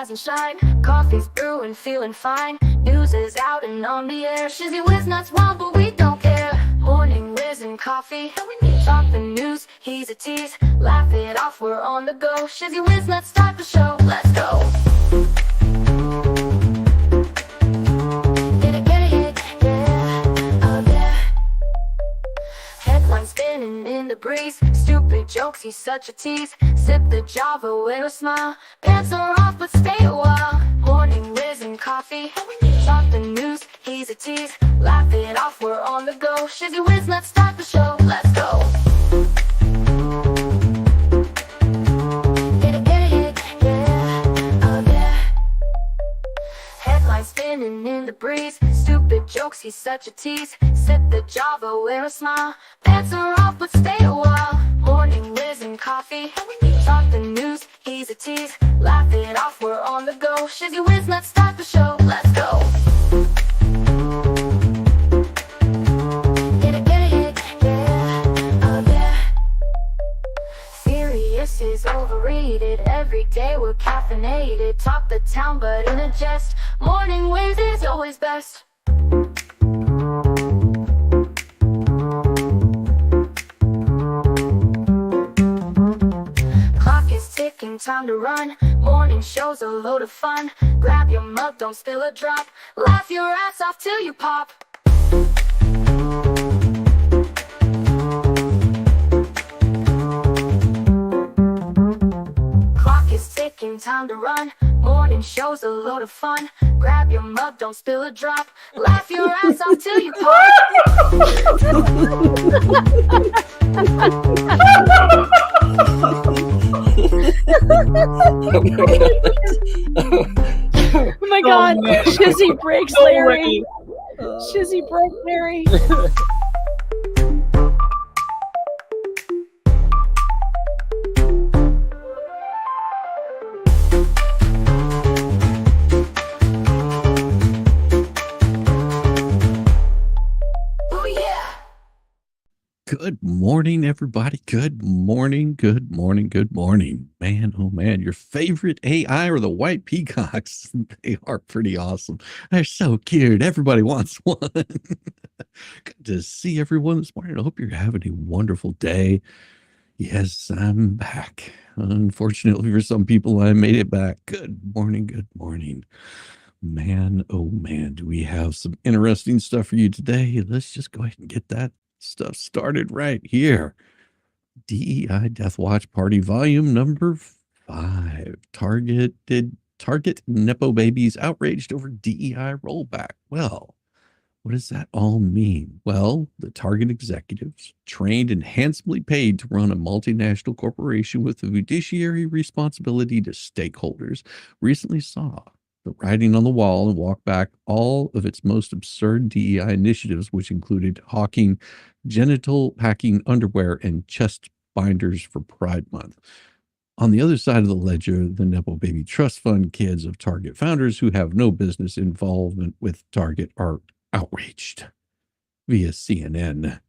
rise and shine. Coffee's brewing, feeling fine. News is out and on the air. Shizzy whiz nuts wild, but we don't care. Morning whiz and coffee. Talk the news, he's a tease. Laugh it off, we're on the go. Shizzy whiz nuts, start the show. Let's go. Spinning in the breeze, stupid jokes, he's such a tease. Sip the Java with a smile. Pants are off, but stay a while. Morning whiz and coffee. Talk the news, he's a tease. Laugh it off, we're on the go. Shizzy whiz, let's start the show. Let's go. Headlines spinning in the breeze, stupid jokes, he's such a tease. Sip the Java, wear a smile. Pants are off, but stay a while. Morning whiz and coffee. Talk the news, he's a tease. Laugh it off, we're on the go. Shizzy whiz, let's start the show. Let's go. Serious is overrated. Every day we're caffeinated. Talk the town, but in a jest. Morning whiz is always best. Clock is ticking, time to run. Morning show's a load of fun. Grab your mug, don't spill a drop. Laugh your ass off till you pop. Clock is ticking, time to run. Morning show's a load of fun. Grab your mug, don't spill a drop. Laugh your ass off till you pop. Oh my god, Shizzy breaks Larry. Shizzy broke Larry. Good morning, everybody. Good morning, good morning, good morning. Man, oh man, your favorite AI are the white peacocks. They are pretty awesome. They're so cute. Everybody wants one. Good to see everyone this morning. I hope you're having a wonderful day. Yes, I'm back. Unfortunately for some people, I made it back. Good morning, good morning. Man, oh man, do we have some interesting stuff for you today? Let's just go ahead and get that stuff started right here. DEI Death Watch Party Volume number 5. Target Nepo babies outraged over DEI rollback. Well, what does that all mean? Well, the Target executives, trained and handsomely paid to run a multinational corporation with a fiduciary responsibility to stakeholders, recently saw the writing on the wall and walk back all of its most absurd DEI initiatives, which included hawking genital packing underwear and chest binders for Pride Month. On the other side of the ledger, the Nepo Baby Trust Fund kids of Target founders who have no business involvement with Target are outraged. Via CNN,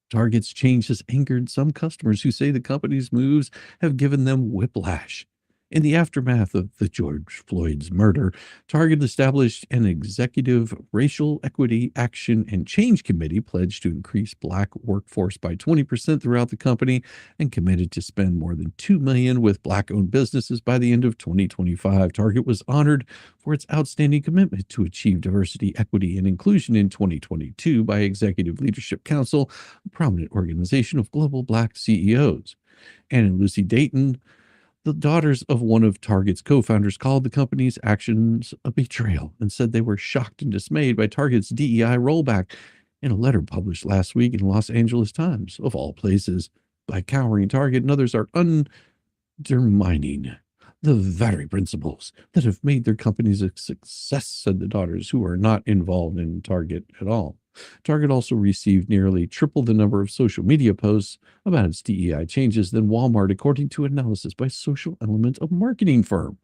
Target's change has angered some customers who say the company's moves have given them whiplash. In the aftermath of the George Floyd's murder, Target established an executive racial equity action and change committee pledged to increase Black workforce by 20% throughout the company and committed to spend more than $2 million with Black-owned businesses by the end of 2025. Target was honored for its outstanding commitment to achieve diversity, equity, and inclusion in 2022 by Executive Leadership Council, a prominent organization of global Black CEOs. Ann and Lucy Dayton, the daughters of one of Target's co-founders, called the company's actions a betrayal and said they were shocked and dismayed by Target's DEI rollback. In a letter published last week in Los Angeles Times, of all places, by cowering Target and others are undermining the very principles that have made their companies a success, said the daughters, who are not involved in Target at all. Target also received nearly triple the number of social media posts about its DEI changes than Walmart, according to analysis by Social Element, a marketing firm.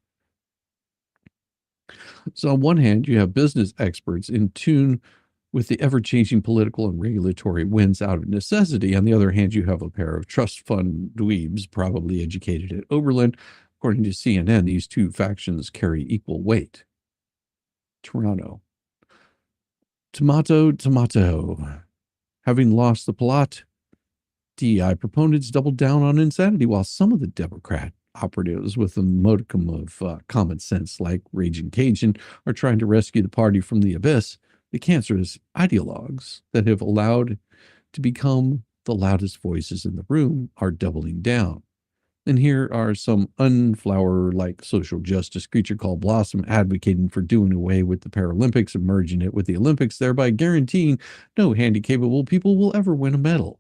So on one hand, you have business experts in tune with the ever-changing political and regulatory winds out of necessity. On the other hand, you have a pair of trust fund dweebs, probably educated at Oberlin, According to CNN, these two factions carry equal weight. Toronto. Tomato, tomato. Having lost the plot, DEI proponents doubled down on insanity, while some of the Democrat operatives with a modicum of common sense, like Raging Cajun, are trying to rescue the party from the abyss. The cancerous ideologues that have allowed to become the loudest voices in the room are doubling down. And here are some unflower-like social justice creature called Blossom advocating for doing away with the Paralympics and merging it with the Olympics, thereby guaranteeing no handy-capable people will ever win a medal.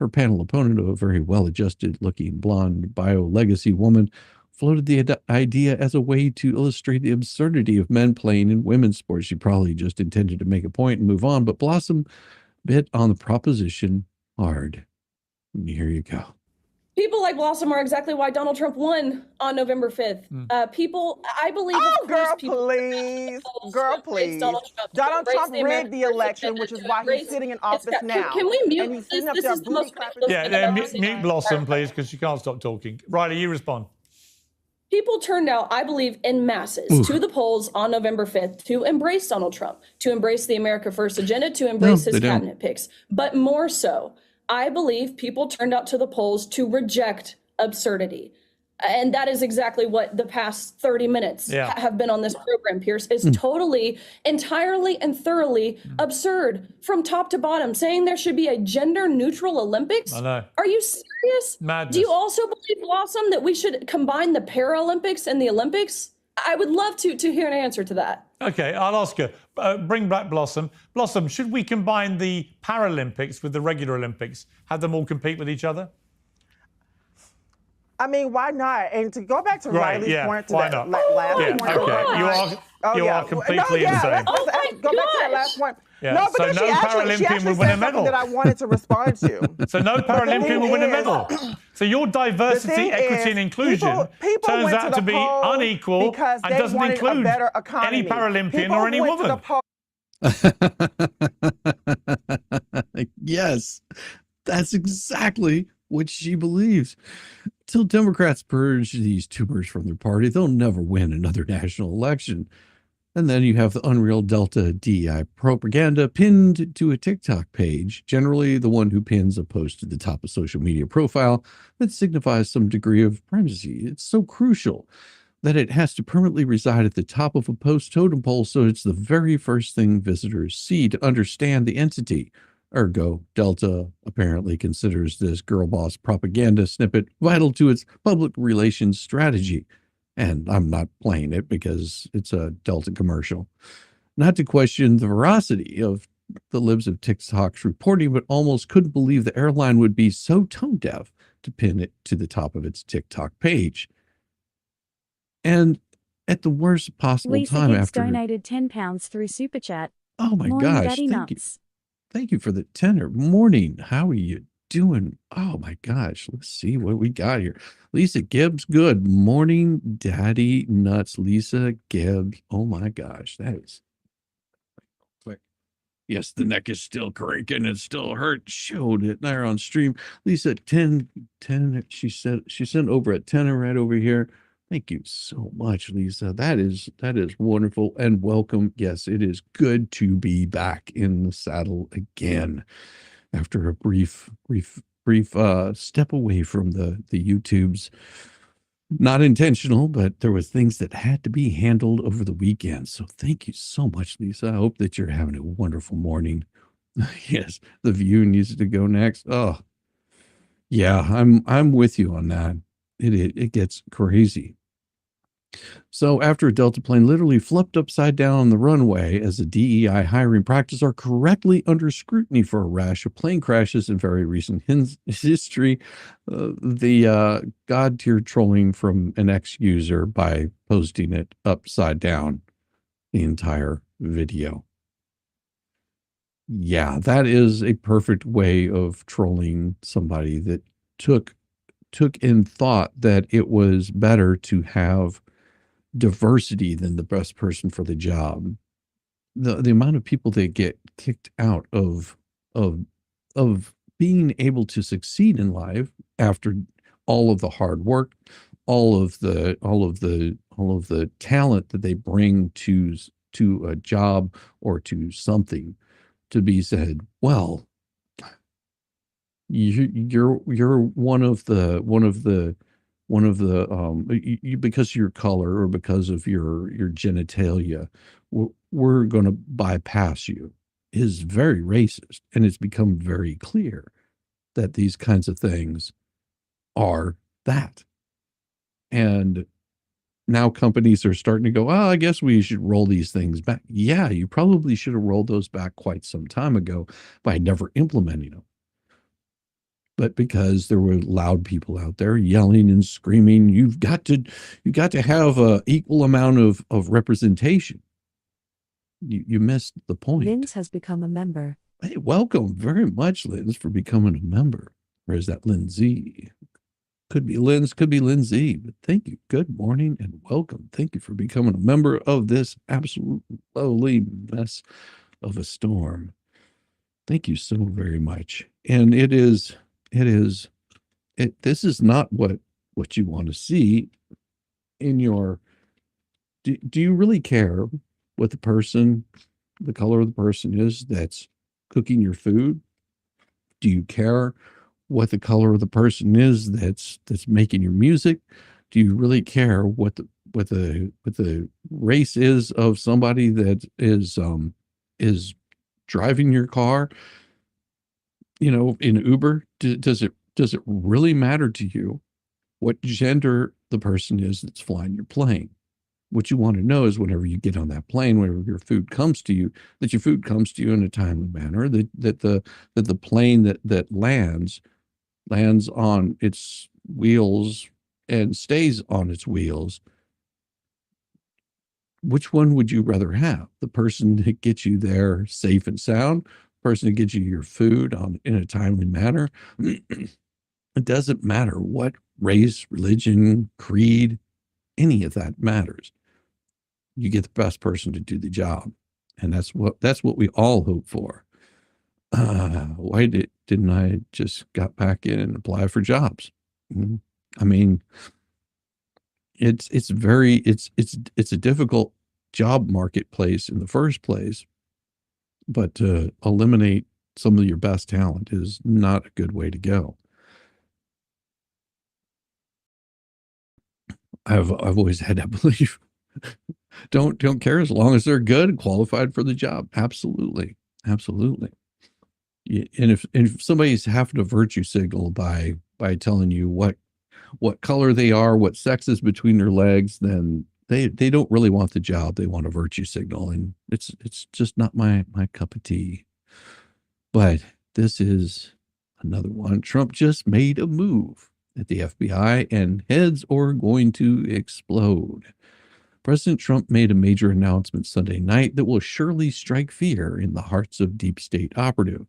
Her panel opponent, a very well-adjusted looking blonde bio-legacy woman, floated the idea as a way to illustrate the absurdity of men playing in women's sports. She probably just intended to make a point and move on, but Blossom bit on the proposition hard. And here you go. People like Blossom are exactly why Donald Trump won on November 5th. People, I believe. Oh, girl, please. Girl, please. Donald Trump rigged the election, which is why he's sitting in office now. Can we mute? And he's sitting up there booty clapping. Yeah, mute Blossom, please, because she can't stop talking. Riley, you respond. People turned out, I believe, in masses to the polls on November 5th to embrace Donald Trump, to embrace the America First agenda, to embrace his cabinet picks. But more so, I believe people turned out to the polls to reject absurdity. And that is exactly what the past 30 minutes have been on this program, Pierce, is totally, entirely, and thoroughly absurd from top to bottom, saying there should be a gender-neutral Olympics. I know. Are you serious? Madness. Do you also believe, Blossom, that we should combine the Paralympics and the Olympics? I would love to hear an answer to that. Okay, I'll ask her. Bring back Blossom. Blossom, should we combine the Paralympics with the regular Olympics? Have them all compete with each other? I mean, why not? And to go back to Riley's point to why that not? last point. You are completely insane. Let's go back to that last point. Yeah. No, So because no she Paralympian actually would win a said medal. something that I wanted to respond to. So no Paralympian will win a medal. So your diversity, equity, and inclusion people turns out to be unequal because and they doesn't wanted include a better economy. any Paralympian People or any went to woman. the poll. Yes, that's exactly what she believes. Till Democrats purge these tumors from their party, they'll never win another national election. And then you have the Unreal Delta DEI propaganda pinned to a TikTok page, generally the one who pins a post to the top of social media profile that signifies some degree of privacy. It's so crucial that it has to permanently reside at the top of a post totem pole, so it's the very first thing visitors see to understand the entity. Ergo, Delta apparently considers this girl boss propaganda snippet vital to its public relations strategy. And I'm not playing it because it's a Delta commercial. Not to question the veracity of the libs of TikTok's reporting, but almost couldn't believe the airline would be so tone deaf to pin it to the top of its TikTok page. And at the worst possible Lisa time Gibbs after donated £10 through Super Chat. Oh my Morning, gosh, Daddy thank you. Nuts. Thank you for the tenor. Morning. How are you doing? Oh my gosh. Let's see what we got here. Lisa Gibbs. Good morning, Daddy Nuts. Lisa Gibbs. Oh my gosh. That is quick. Yes, the neck is still cranking. It still hurts. Showed it there on stream. Lisa 10. She sent over a tenor right over here. Thank you so much, Lisa. That is wonderful and welcome. Yes, it is good to be back in the saddle again after a brief step away from the YouTubes. Not intentional, but there was things that had to be handled over the weekend. So thank you so much, Lisa. I hope that you're having a wonderful morning. Yes, the view needs to go next. Oh, yeah, I'm with you on that. It gets crazy. So after a Delta plane literally flipped upside down on the runway as the DEI hiring practices are correctly under scrutiny for a rash of plane crashes in very recent history, the God-tier trolling from an ex-user by posting it upside down, the entire video. Yeah, that is a perfect way of trolling somebody that took in thought that it was better to have diversity than the best person for the job. The amount of people that get kicked out of being able to succeed in life after all of the hard work, all of the talent that they bring to a job or to something to be said, well, you're one of the you, because of your color or because of your genitalia, we're going to bypass you, is very racist, and it's become very clear that these kinds of things are that. And now companies are starting to go, oh, I guess we should roll these things back. Yeah, you probably should have rolled those back quite some time ago by never implementing them. But because there were loud people out there yelling and screaming, you've got to have a equal amount of representation. You missed the point. Linz has become a member. Hey, welcome very much, Linz, for becoming a member. Or is that Lindsay? Could be Linz, could be Lindsay, but thank you. Good morning and welcome. Thank you for becoming a member of this absolute lovely mess of a storm. Thank you so very much. And this is not what you want to see in your, do you really care what the color of the person is that's cooking your food? Do you care what the color of the person is that's making your music? Do you really care what the race is of somebody that is driving your car, in Uber? Does it really matter to you what gender the person is that's flying your plane? What you want to know is whenever you get on that plane, whenever your food comes to you, that your food comes to you in a timely manner, that the plane that lands on its wheels and stays on its wheels. Which one would you rather have? The person that gets you there safe and sound, the person that gets you your food in a timely manner? It doesn't matter what race, religion, creed, any of that matters. You get the best person to do the job. And that's what we all hope for. Why didn't I just got back in and apply for jobs? I mean, it's a difficult job marketplace in the first place, but to eliminate some of your best talent is not a good way to go. I've always had that belief. Don't care as long as they're good and qualified for the job. Absolutely. And if somebody's having to virtue signal by telling you what color they are, what sex is between their legs, then they don't really want the job. They want a virtue signal, and it's just not my cup of tea. But this is another one. Trump just made a move at the FBI, and heads are going to explode. President Trump made a major announcement Sunday night that will surely strike fear in the hearts of deep state operatives.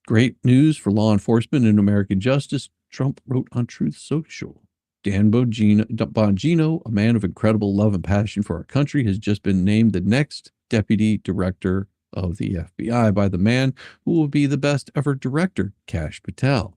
Great news for law enforcement and American justice, Trump wrote on Truth Social. Dan Bongino, a man of incredible love and passion for our country, has just been named the next deputy director of the FBI by the man who will be the best ever director, Kash Patel.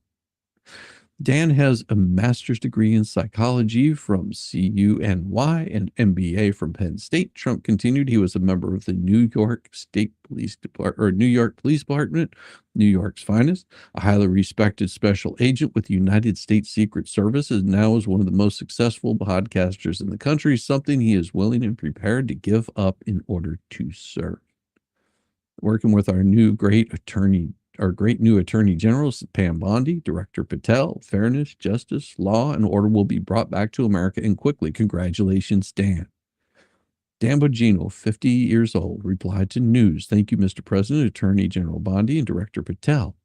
Dan has a master's degree in psychology from CUNY and MBA from Penn State. Trump continued, he was a member of the New York State Police Department, or New York Police Department, New York's finest, a highly respected special agent with the United States Secret Service, and now is one of the most successful podcasters in the country, something he is willing and prepared to give up in order to serve. Working with our great new Attorney General, Pam Bondi, Director Patel, fairness, justice, law, and order will be brought back to America and quickly. Congratulations, Dan. Dan Bongino, 50 years old, replied to news. Thank you, Mr. President, Attorney General Bondi, and Director Patel.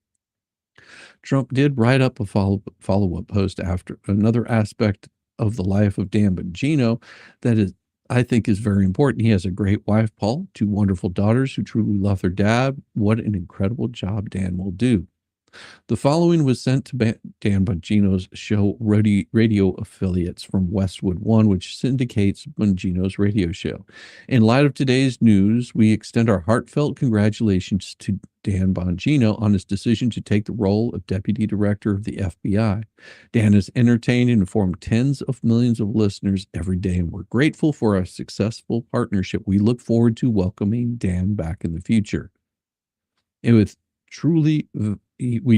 Trump did write up a follow-up post after another aspect of the life of Dan Bongino that I think is very important. He has a great wife, Paul, two wonderful daughters who truly love their dad. What an incredible job Dan will do. The following was sent to Dan Bongino's show radio affiliates from Westwood One, which syndicates Bongino's radio show. In light of today's news, we extend our heartfelt congratulations to Dan Bongino on his decision to take the role of Deputy Director of the FBI. Dan has entertained and informed tens of millions of listeners every day, and we're grateful for our successful partnership. We look forward to welcoming Dan back in the future. And we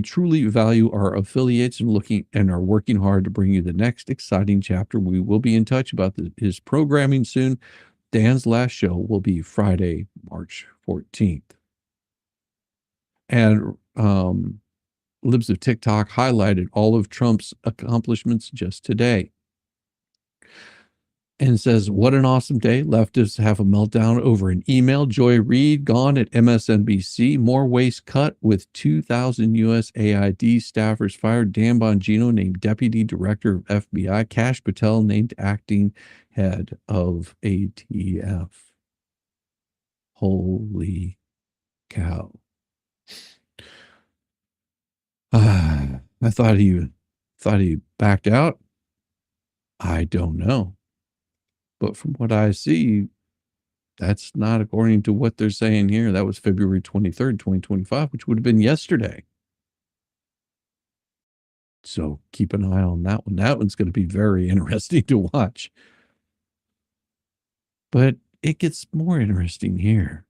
truly value our affiliates and are working hard to bring you the next exciting chapter. We will be in touch about his programming soon. Dan's last show will be Friday, March 14th. And Libs of TikTok highlighted all of Trump's accomplishments just today. And says, what an awesome day. Leftists have a meltdown over an email. Joy Reid gone at MSNBC. More waste cut with 2,000 USAID staffers fired. Dan Bongino named Deputy Director of FBI. Kash Patel named acting head of ATF. Holy cow. I thought he backed out. I don't know. But from what I see, that's not according to what they're saying here. That was February 23rd, 2025, which would have been yesterday. So keep an eye on that one. That one's going to be very interesting to watch. But it gets more interesting here.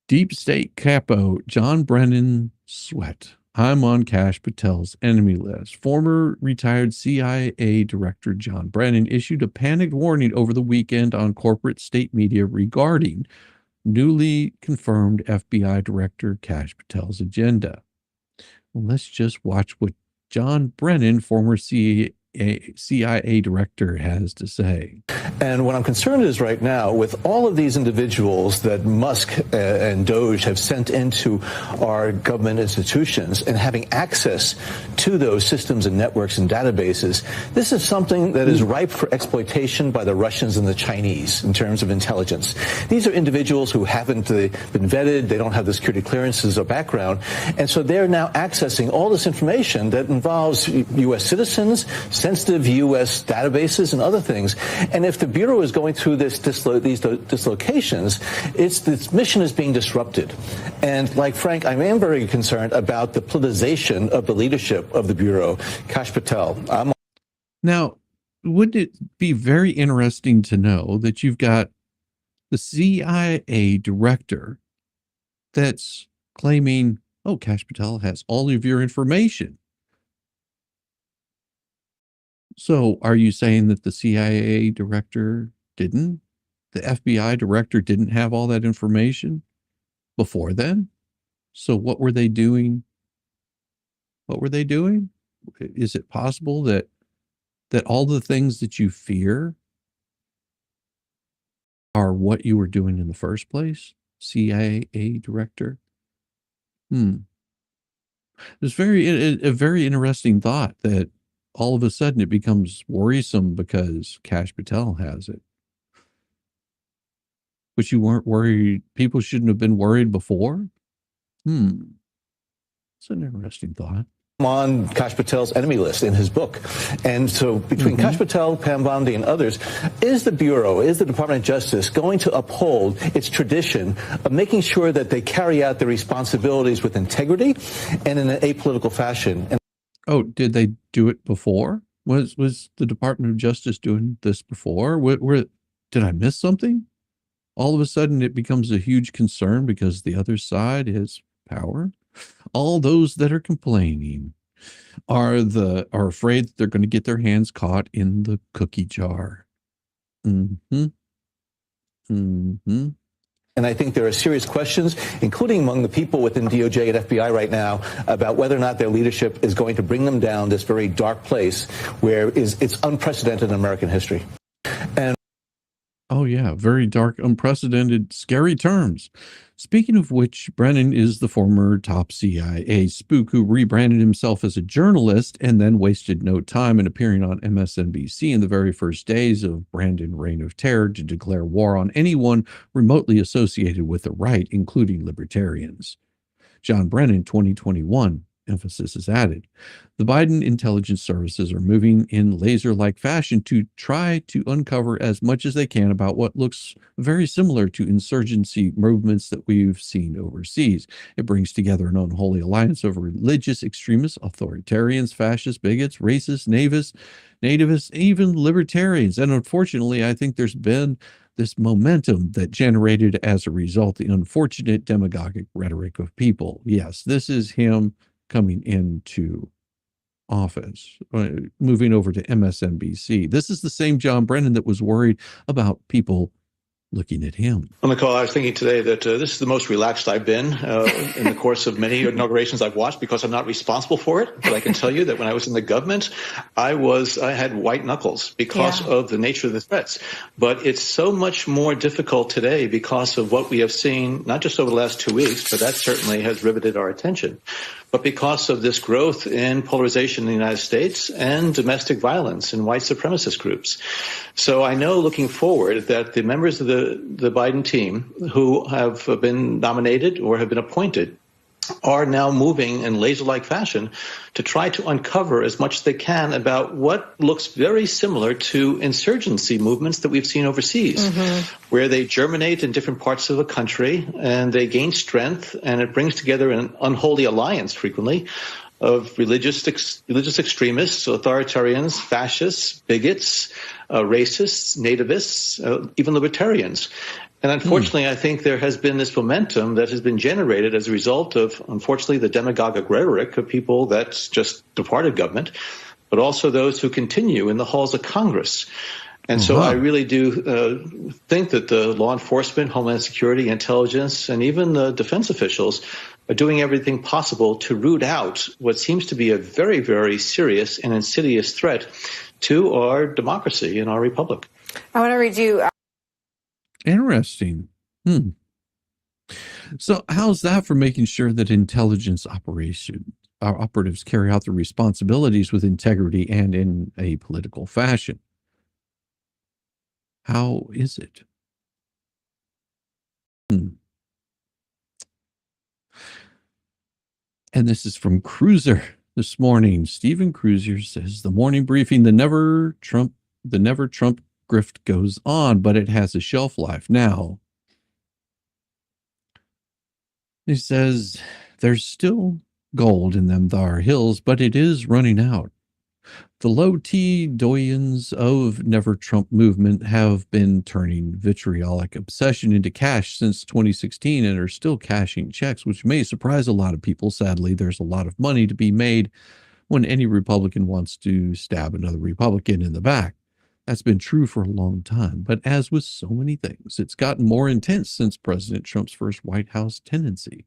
Deep State Capo John Brennan Sweat. I'm on Kash Patel's enemy list. Former retired CIA Director John Brennan issued a panicked warning over the weekend on corporate state media regarding newly confirmed FBI Director Kash Patel's agenda. Well, let's just watch what John Brennan, former CIA Director, has to say. And what I'm concerned is right now, with all of these individuals that Musk and Doge have sent into our government institutions and having access to those systems and networks and databases, this is something that is ripe for exploitation by the Russians and the Chinese in terms of intelligence. These are individuals who haven't been vetted, they don't have the security clearances or background, and so they're now accessing all this information that involves U.S. citizens, sensitive U.S. databases, and other things. And if the Bureau is going through these dislocations, its mission is being disrupted. And like Frank, I am very concerned about the politicization of the leadership of the Bureau. Kash Patel. Now, wouldn't it be very interesting to know that you've got the CIA director that's claiming, oh, Kash Patel has all of your information. So are you saying that the CIA director didn't? The FBI director didn't have all that information before then? So what were they doing? What were they doing? Is it possible that all the things that you fear are what you were doing in the first place? CIA director? It's a very interesting thought that all of a sudden it becomes worrisome because Kash Patel has it. But you weren't worried. People shouldn't have been worried before. It's an interesting thought. On Kash Patel's enemy list in his book. And so between Kash Patel, Pam Bondi, and others, is the Bureau, is the Department of Justice going to uphold its tradition of making sure that they carry out their responsibilities with integrity and in an apolitical fashion? Oh, did they do it before? Was the Department of Justice doing this before? Did I miss something? All of a sudden it becomes a huge concern because the other side has power. All those that are complaining are afraid that they're going to get their hands caught in the cookie jar. And I think there are serious questions, including among the people within DOJ and FBI right now, about whether or not their leadership is going to bring them down this very dark place where it's unprecedented in American history. And oh, yeah, very dark, unprecedented, scary terms. Speaking of which, Brennan is the former top CIA spook who rebranded himself as a journalist and then wasted no time in appearing on MSNBC in the very first days of Brandon Reign of Terror to declare war on anyone remotely associated with the right, including libertarians. John Brennan, 2021. Emphasis is added. The Biden intelligence services are moving in laser-like fashion to try to uncover as much as they can about what looks very similar to insurgency movements that we've seen overseas. It brings together an unholy alliance of religious extremists, authoritarians, fascists, bigots, racists, nativists, even libertarians. And unfortunately, I think there's been this momentum that generated as a result the unfortunate demagogic rhetoric of people. Yes, this is him coming into office, moving over to MSNBC. This is the same John Brennan that was worried about people looking at him. On the call, I was thinking today that this is the most relaxed I've been in the course of many inaugurations I've watched, because I'm not responsible for it. But I can tell you that when I was in the government, I had white knuckles because of the nature of the threats. But it's so much more difficult today because of what we have seen, not just over the last 2 weeks, but that certainly has riveted our attention, but because of this growth in polarization in the United States and domestic violence in white supremacist groups. So I know looking forward that the members of the Biden team who have been nominated or have been appointed are now moving in laser-like fashion to try to uncover as much as they can about what looks very similar to insurgency movements that we've seen overseas, where they germinate in different parts of a country and they gain strength, and it brings together an unholy alliance frequently of religious extremists, authoritarians, fascists, bigots, racists, nativists, even libertarians. And unfortunately, I think there has been this momentum that has been generated as a result of, unfortunately, the demagogic rhetoric of people that's just departed government, but also those who continue in the halls of Congress. And so I really do think that the law enforcement, Homeland Security, intelligence, and even the defense officials are doing everything possible to root out what seems to be a very, very serious and insidious threat to our democracy and our republic. I want to read you. Interesting. So how's that for making sure that intelligence operatives carry out their responsibilities with integrity and in a political fashion? How is it? And this is from Cruiser this morning. Stephen Cruiser says the morning briefing, the never Trump grift goes on, but it has a shelf life now. He says there's still gold in them thar hills, but it is running out. The low T doyens of Never Trump movement have been turning vitriolic obsession into cash since 2016 and are still cashing checks, which may surprise a lot of people. Sadly, there's a lot of money to be made when any Republican wants to stab another Republican in the back. That's been true for a long time, but as with so many things, it's gotten more intense since President Trump's first White House tenancy.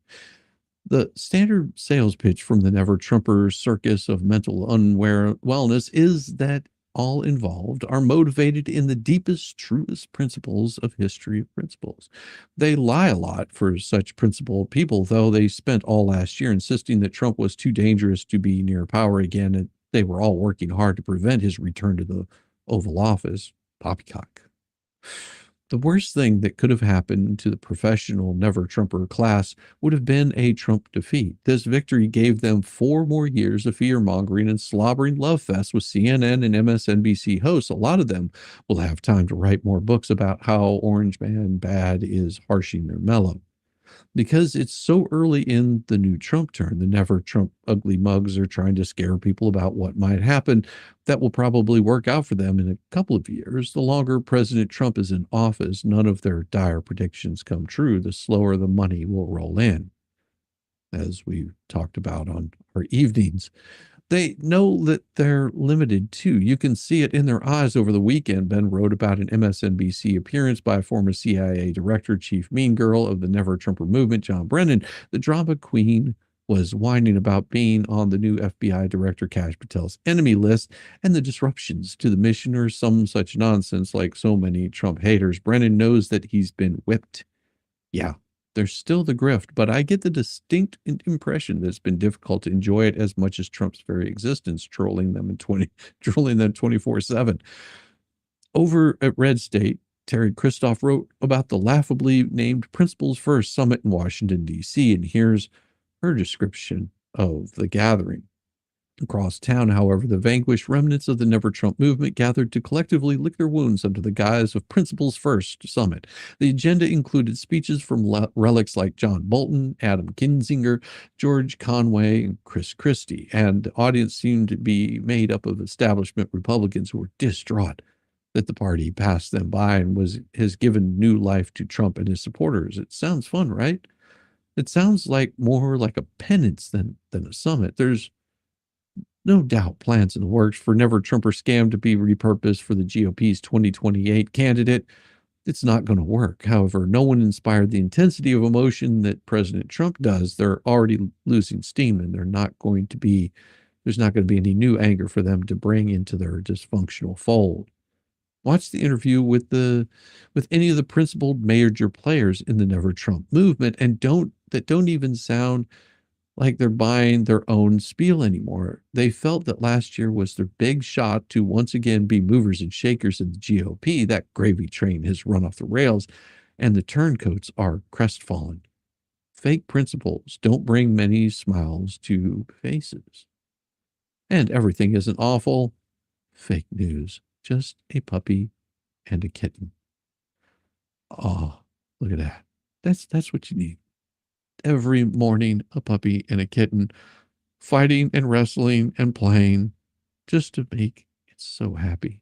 The standard sales pitch from the Never Trumper circus of mental wellness is that all involved are motivated in the deepest, truest principles of history of principles. They lie a lot for such principled people, though they spent all last year insisting that Trump was too dangerous to be near power again, and they were all working hard to prevent his return to the Oval Office. Poppycock. The worst thing that could have happened to the professional Never Trumper class would have been a Trump defeat. This victory gave them 4 more years of fear-mongering and slobbering love fest with CNN and MSNBC hosts. A lot of them will have time to write more books about how Orange Man bad is harshing their mellow. Because it's so early in the new Trump turn, the Never Trump ugly mugs are trying to scare people about what might happen that will probably work out for them in a couple of years. The longer President Trump is in office, none of their dire predictions come true. The slower the money will roll in, as we talked about on our evenings. They know that they're limited too. You can see it in their eyes over the weekend. Ben wrote about an MSNBC appearance by former CIA director, chief mean girl of the Never Trumper movement, John Brennan. The drama queen was whining about being on the new FBI director Kash Patel's enemy list and the disruptions to the mission or some such nonsense like so many Trump haters. Brennan knows that he's been whipped. Yeah. There's still the grift, but I get the distinct impression that it's been difficult to enjoy it as much as Trump's very existence, trolling them 24/7. Over at Red State, Terry Christoph wrote about the laughably named Principles First Summit in Washington, D.C., and here's her description of the gathering. Across town, however, the vanquished remnants of the Never Trump movement gathered to collectively lick their wounds under the guise of Principles First Summit. The agenda included speeches from relics like John Bolton, Adam Kinzinger, George Conway, and Chris Christie, and the audience seemed to be made up of establishment Republicans who were distraught that the party passed them by and has given new life to Trump and his supporters. It sounds fun, right? It sounds like more like a penance than a summit. There's no doubt plans in the works for Never Trumper scam to be repurposed for the GOP's 2028 candidate. It's not going to work. However, no one inspired the intensity of emotion that President Trump does. They're already losing steam, and there's not going to be any new anger for them to bring into their dysfunctional fold. Watch the interview with any of the principled major players in the Never Trump movement, and don't even sound like they're buying their own spiel anymore. They felt that last year was their big shot to once again be movers and shakers in the GOP. That gravy train has run off the rails, and the turncoats are crestfallen. Fake principles don't bring many smiles to faces. And everything isn't awful. Fake news. Just a puppy and a kitten. Oh, look at that. That's what you need. Every morning, a puppy and a kitten fighting and wrestling and playing just to make it so happy.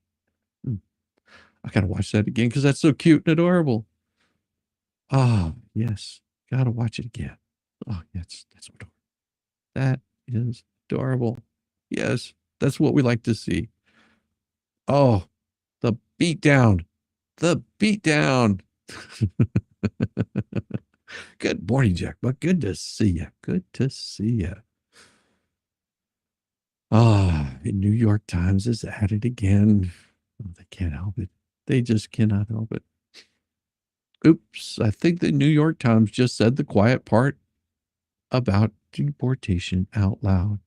I gotta watch that again because that's so cute and adorable. Ah, yes. Gotta watch it again. Oh, yes, that's adorable. That is adorable. Yes, that's what we like to see. Oh, the beatdown. The beatdown. Good morning, Jack. But good to see you. Good to see you. The New York Times is at it again. Oh, they can't help it. They just cannot help it. Oops, I think the New York Times just said the quiet part about deportation out loud.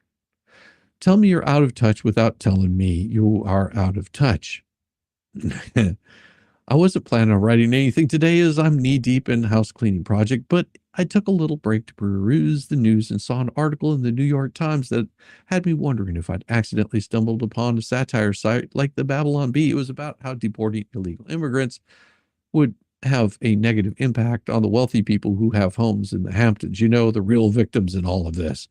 Tell me you're out of touch without telling me you are out of touch. I wasn't planning on writing anything today as I'm knee-deep in a house cleaning project, but I took a little break to peruse the news and saw an article in the New York Times that had me wondering if I'd accidentally stumbled upon a satire site like the Babylon Bee. It was about how deporting illegal immigrants would have a negative impact on the wealthy people who have homes in the Hamptons. You know, the real victims in all of this.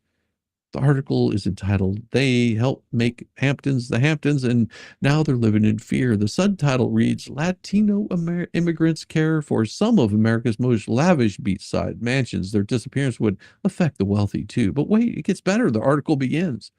The article is entitled, "They Help Make Hamptons the Hamptons, and Now They're Living in Fear." The subtitle reads, "Latino immigrants care for some of America's most lavish beachside mansions. Their disappearance would affect the wealthy too." But wait, it gets better. The article begins.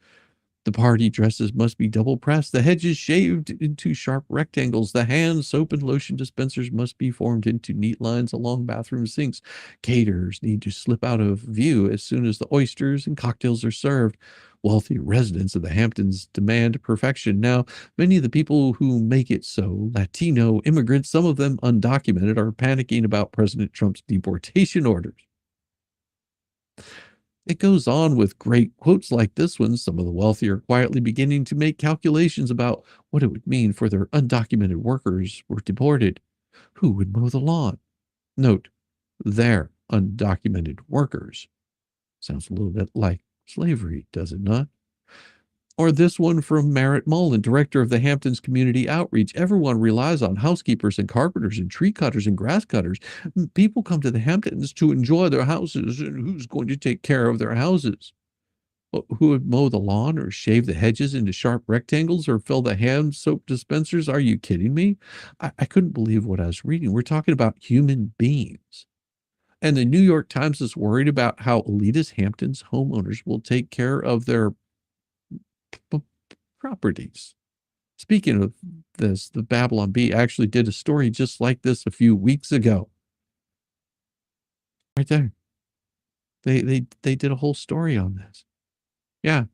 "The party dresses must be double pressed, the hedges shaved into sharp rectangles, the hand soap and lotion dispensers must be formed into neat lines along bathroom sinks. Caterers need to slip out of view as soon as the oysters and cocktails are served. Wealthy residents of the Hamptons demand perfection." Now, many of the people who make it so, Latino immigrants, some of them undocumented, are panicking about President Trump's deportation orders. It goes on with great quotes like this one. Some of the wealthy are quietly beginning to make calculations about what it would mean for their undocumented workers were deported. Who would mow the lawn? Note, their undocumented workers. Sounds a little bit like slavery, does it not? Or this one from Merritt Mullen, director of the Hamptons Community Outreach. "Everyone relies on housekeepers and carpenters and tree cutters and grass cutters. People come to the Hamptons to enjoy their houses, and who's going to take care of their houses? Who would mow the lawn or shave the hedges into sharp rectangles or fill the hand soap dispensers? Are you kidding me?" I couldn't believe what I was reading. We're talking about human beings. And the New York Times is worried about how elitist Hamptons homeowners will take care of their properties. Speaking of this, the Babylon Bee actually did a story just like this a few weeks ago. Right there. They did a whole story on this. Yeah.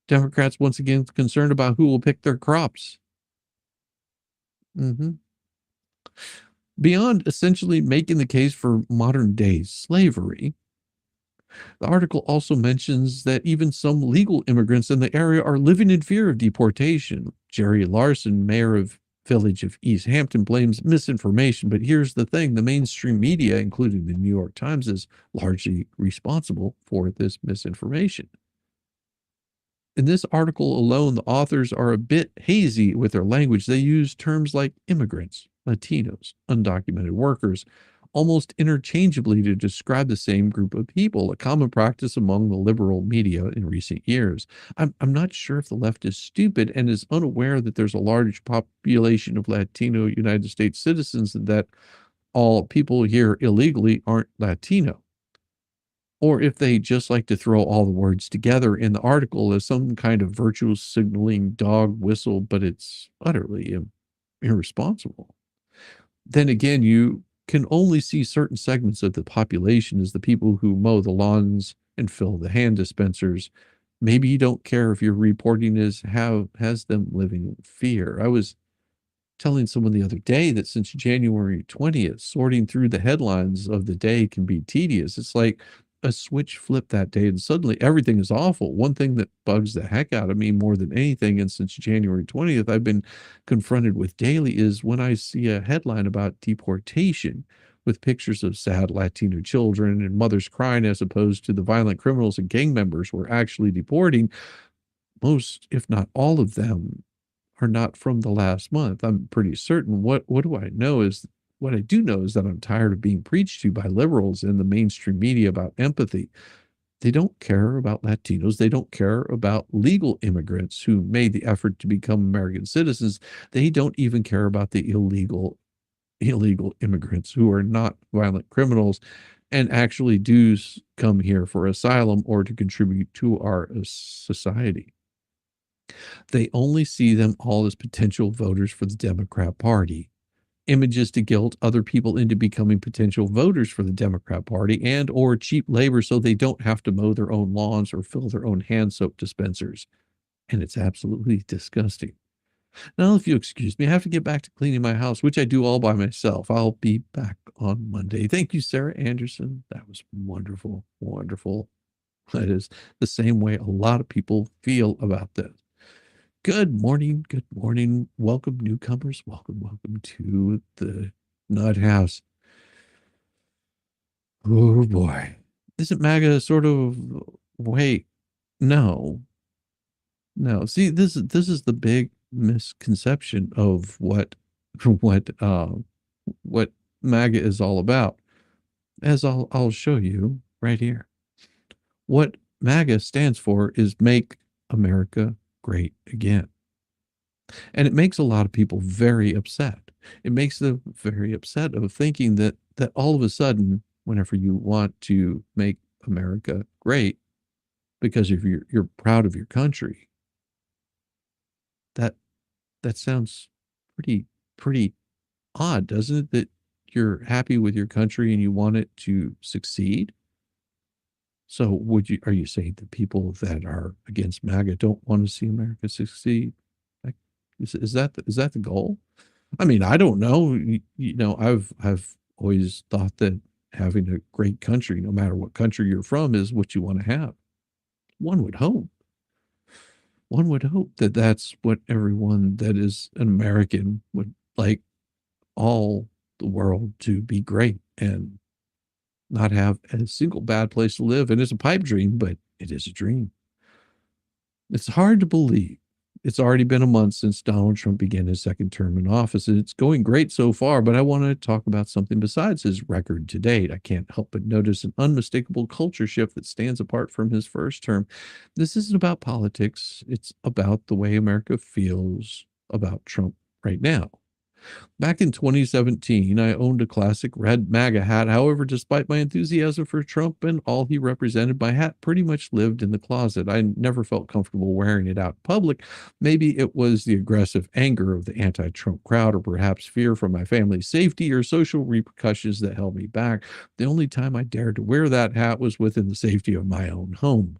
Democrats once again concerned about who will pick their crops. Beyond essentially making the case for modern day slavery, the article also mentions that even some legal immigrants in the area are living in fear of deportation. Jerry Larson, mayor of Village of East Hampton blames misinformation, but here's the thing. The mainstream media, including the New York Times, is largely responsible for this misinformation. In this article alone, the authors are a bit hazy with their language. They use terms like immigrants, Latinos, undocumented workers, almost interchangeably to describe the same group of people, a common practice among the liberal media in recent years. I'm not sure if the left is stupid and is unaware that there's a large population of Latino United States citizens and that all people here illegally aren't Latino. Or if they just like to throw all the words together in the article as some kind of virtual signaling dog whistle, but it's utterly irresponsible. Then again, you can only see certain segments of the population as the people who mow the lawns and fill the hand dispensers. Maybe you don't care if your reporting has them living in fear. I was telling someone the other day that since January 20th, sorting through the headlines of the day can be tedious. It's like a switch flipped that day and suddenly everything is awful. One thing that bugs the heck out of me more than anything, and since January 20th, I've been confronted with daily, is when I see a headline about deportation with pictures of sad Latino children and mothers crying as opposed to the violent criminals and gang members we're actually deporting. Most, if not all of them, are not from the last month. I'm pretty certain. What do I know is what I do know is that I'm tired of being preached to by liberals in the mainstream media about empathy. They don't care about Latinos. They don't care about legal immigrants who made the effort to become American citizens. They don't even care about the illegal immigrants who are not violent criminals and actually do come here for asylum or to contribute to our society. They only see them all as potential voters for the Democrat Party. Images to guilt other people into becoming potential voters for the Democrat Party and or cheap labor so they don't have to mow their own lawns or fill their own hand soap dispensers. And it's absolutely disgusting. Now, if you excuse me, I have to get back to cleaning my house, which I do all by myself. I'll be back on Monday. Thank you, Sarah Anderson. That was wonderful, wonderful. That is the same way a lot of people feel about this. Good morning. Good morning. Welcome, newcomers. Welcome to the Nut House. Oh boy. Isn't MAGA sort of, wait, no. See, this is the big misconception of what MAGA is all about. As I'll show you right here. What MAGA stands for is Make America Great Again. And it makes a lot of people very upset. It makes them very upset of thinking that all of a sudden, whenever you want to make America great, because if you're proud of your country, that sounds pretty odd, doesn't it? That you're happy with your country and you want it to succeed. So are you saying that people that are against MAGA don't want to see America succeed? Like, is that the goal? I mean, I don't know. You know, I've always thought that having a great country, no matter what country you're from, is what you want to have. One would hope that that's what everyone that is an American would like, all the world to be great and not have a single bad place to live. And it's a pipe dream, but it is a dream. It's hard to believe. It's already been a month since Donald Trump began his second term in office. And it's going great so far, but I want to talk about something besides his record to date. I can't help but notice an unmistakable culture shift that stands apart from his first term. This isn't about politics. It's about the way America feels about Trump right now. Back in 2017, I owned a classic red MAGA hat. However, despite my enthusiasm for Trump and all he represented, my hat pretty much lived in the closet. I never felt comfortable wearing it out in public. Maybe it was the aggressive anger of the anti-Trump crowd, or perhaps fear for my family's safety or social repercussions that held me back. The only time I dared to wear that hat was within the safety of my own home.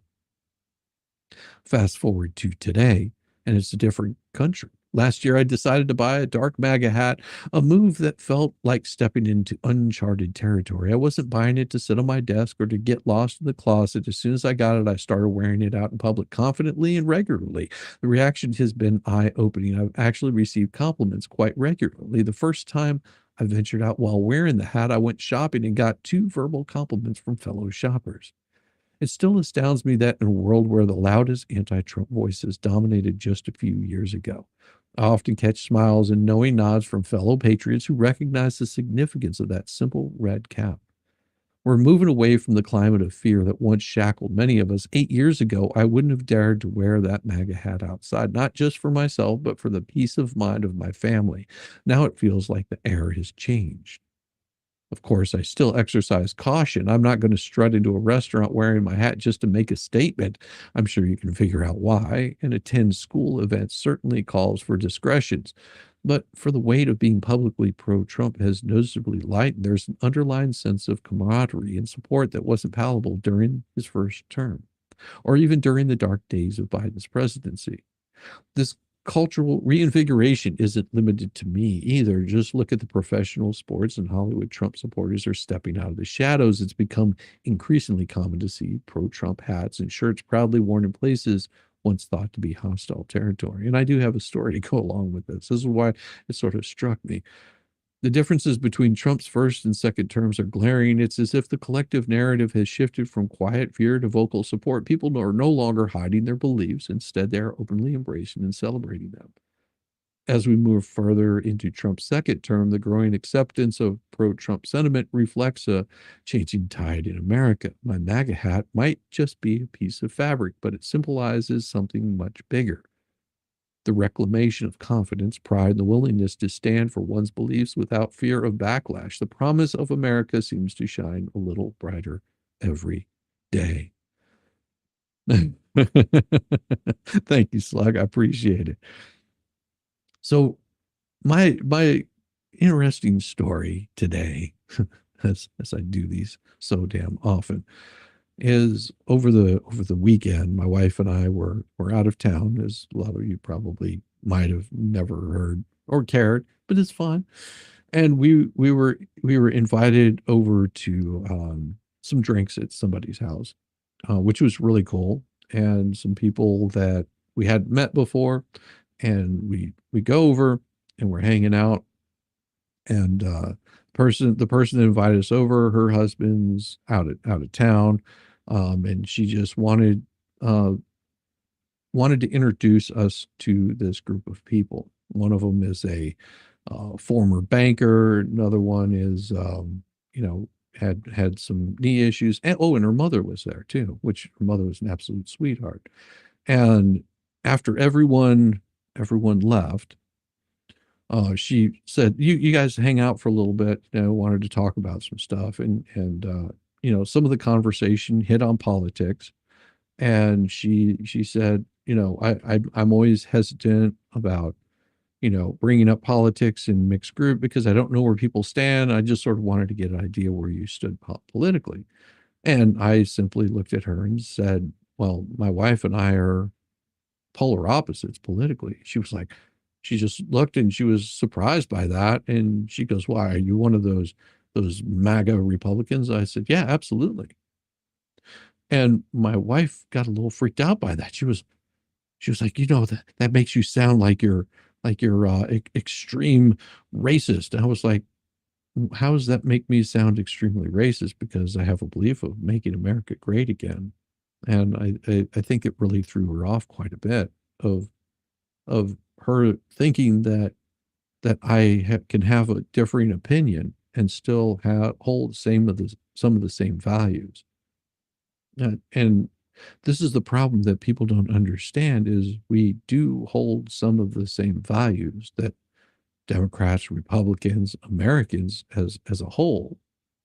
Fast forward to today, and it's a different country. Last year, I decided to buy a dark MAGA hat, a move that felt like stepping into uncharted territory. I wasn't buying it to sit on my desk or to get lost in the closet. As soon as I got it, I started wearing it out in public confidently and regularly. The reaction has been eye-opening. I've actually received compliments quite regularly. The first time I ventured out while wearing the hat, I went shopping and got 2 verbal compliments from fellow shoppers. It still astounds me that in a world where the loudest anti-Trump voices dominated just a few years ago, I often catch smiles and knowing nods from fellow patriots who recognize the significance of that simple red cap. We're moving away from the climate of fear that once shackled many of us. 8 years ago, I wouldn't have dared to wear that MAGA hat outside, not just for myself, but for the peace of mind of my family. Now it feels like the air has changed. Of course, I still exercise caution. I'm not going to strut into a restaurant wearing my hat just to make a statement. I'm sure you can figure out why. And attend school events certainly calls for discretions. But for the weight of being publicly pro-Trump has noticeably lightened, there's an underlying sense of camaraderie and support that wasn't palatable during his first term, or even during the dark days of Biden's presidency. This cultural reinvigoration isn't limited to me either. Just look at the professional sports and Hollywood Trump supporters are stepping out of the shadows. It's become increasingly common to see pro-Trump hats and shirts proudly worn in places once thought to be hostile territory. And I do have a story to go along with this. This is why it sort of struck me. The differences between Trump's first and second terms are glaring. It's as if the collective narrative has shifted from quiet fear to vocal support. People are no longer hiding their beliefs. Instead, they are openly embracing and celebrating them. As we move further into Trump's second term, the growing acceptance of pro-Trump sentiment reflects a changing tide in America. My MAGA hat might just be a piece of fabric, but it symbolizes something much bigger. The reclamation of confidence, pride, and the willingness to stand for one's beliefs without fear of backlash. The promise of America seems to shine a little brighter every day. Thank you, Slug. I appreciate it. So my interesting story today, as I do these so damn often, is over the weekend, my wife and I were out of town, as a lot of you probably might have never heard or cared, but it's fun. And we were invited over to some drinks at somebody's house, which was really cool, and some people that we hadn't met before. And we go over and we're hanging out, and the person that invited us over, her husband's out of town, and she just wanted to introduce us to this group of people. One of them is a former banker. Another one is had some knee issues, and her mother was there too, which her mother was an absolute sweetheart. And after everyone left, she said, you guys hang out for a little bit. Wanted to talk about some stuff, and some of the conversation hit on politics, and she said, I'm always hesitant about bringing up politics in mixed group because I don't know where people stand. I just sort of wanted to get an idea where you stood politically. And I simply looked at her and said, well, my wife and I are polar opposites politically. She just looked and she was surprised by that. And she goes, why, are you one of those MAGA Republicans? I said, yeah, absolutely. And my wife got a little freaked out by that. She was like, that makes you sound like you're extreme racist. And I was like, how does that make me sound extremely racist? Because I have a belief of making America great again. And I think it really threw her off quite a bit of her thinking that I can have a differing opinion and still hold some of the same values. And this is the problem that people don't understand, is we do hold some of the same values that Democrats, Republicans, Americans as a whole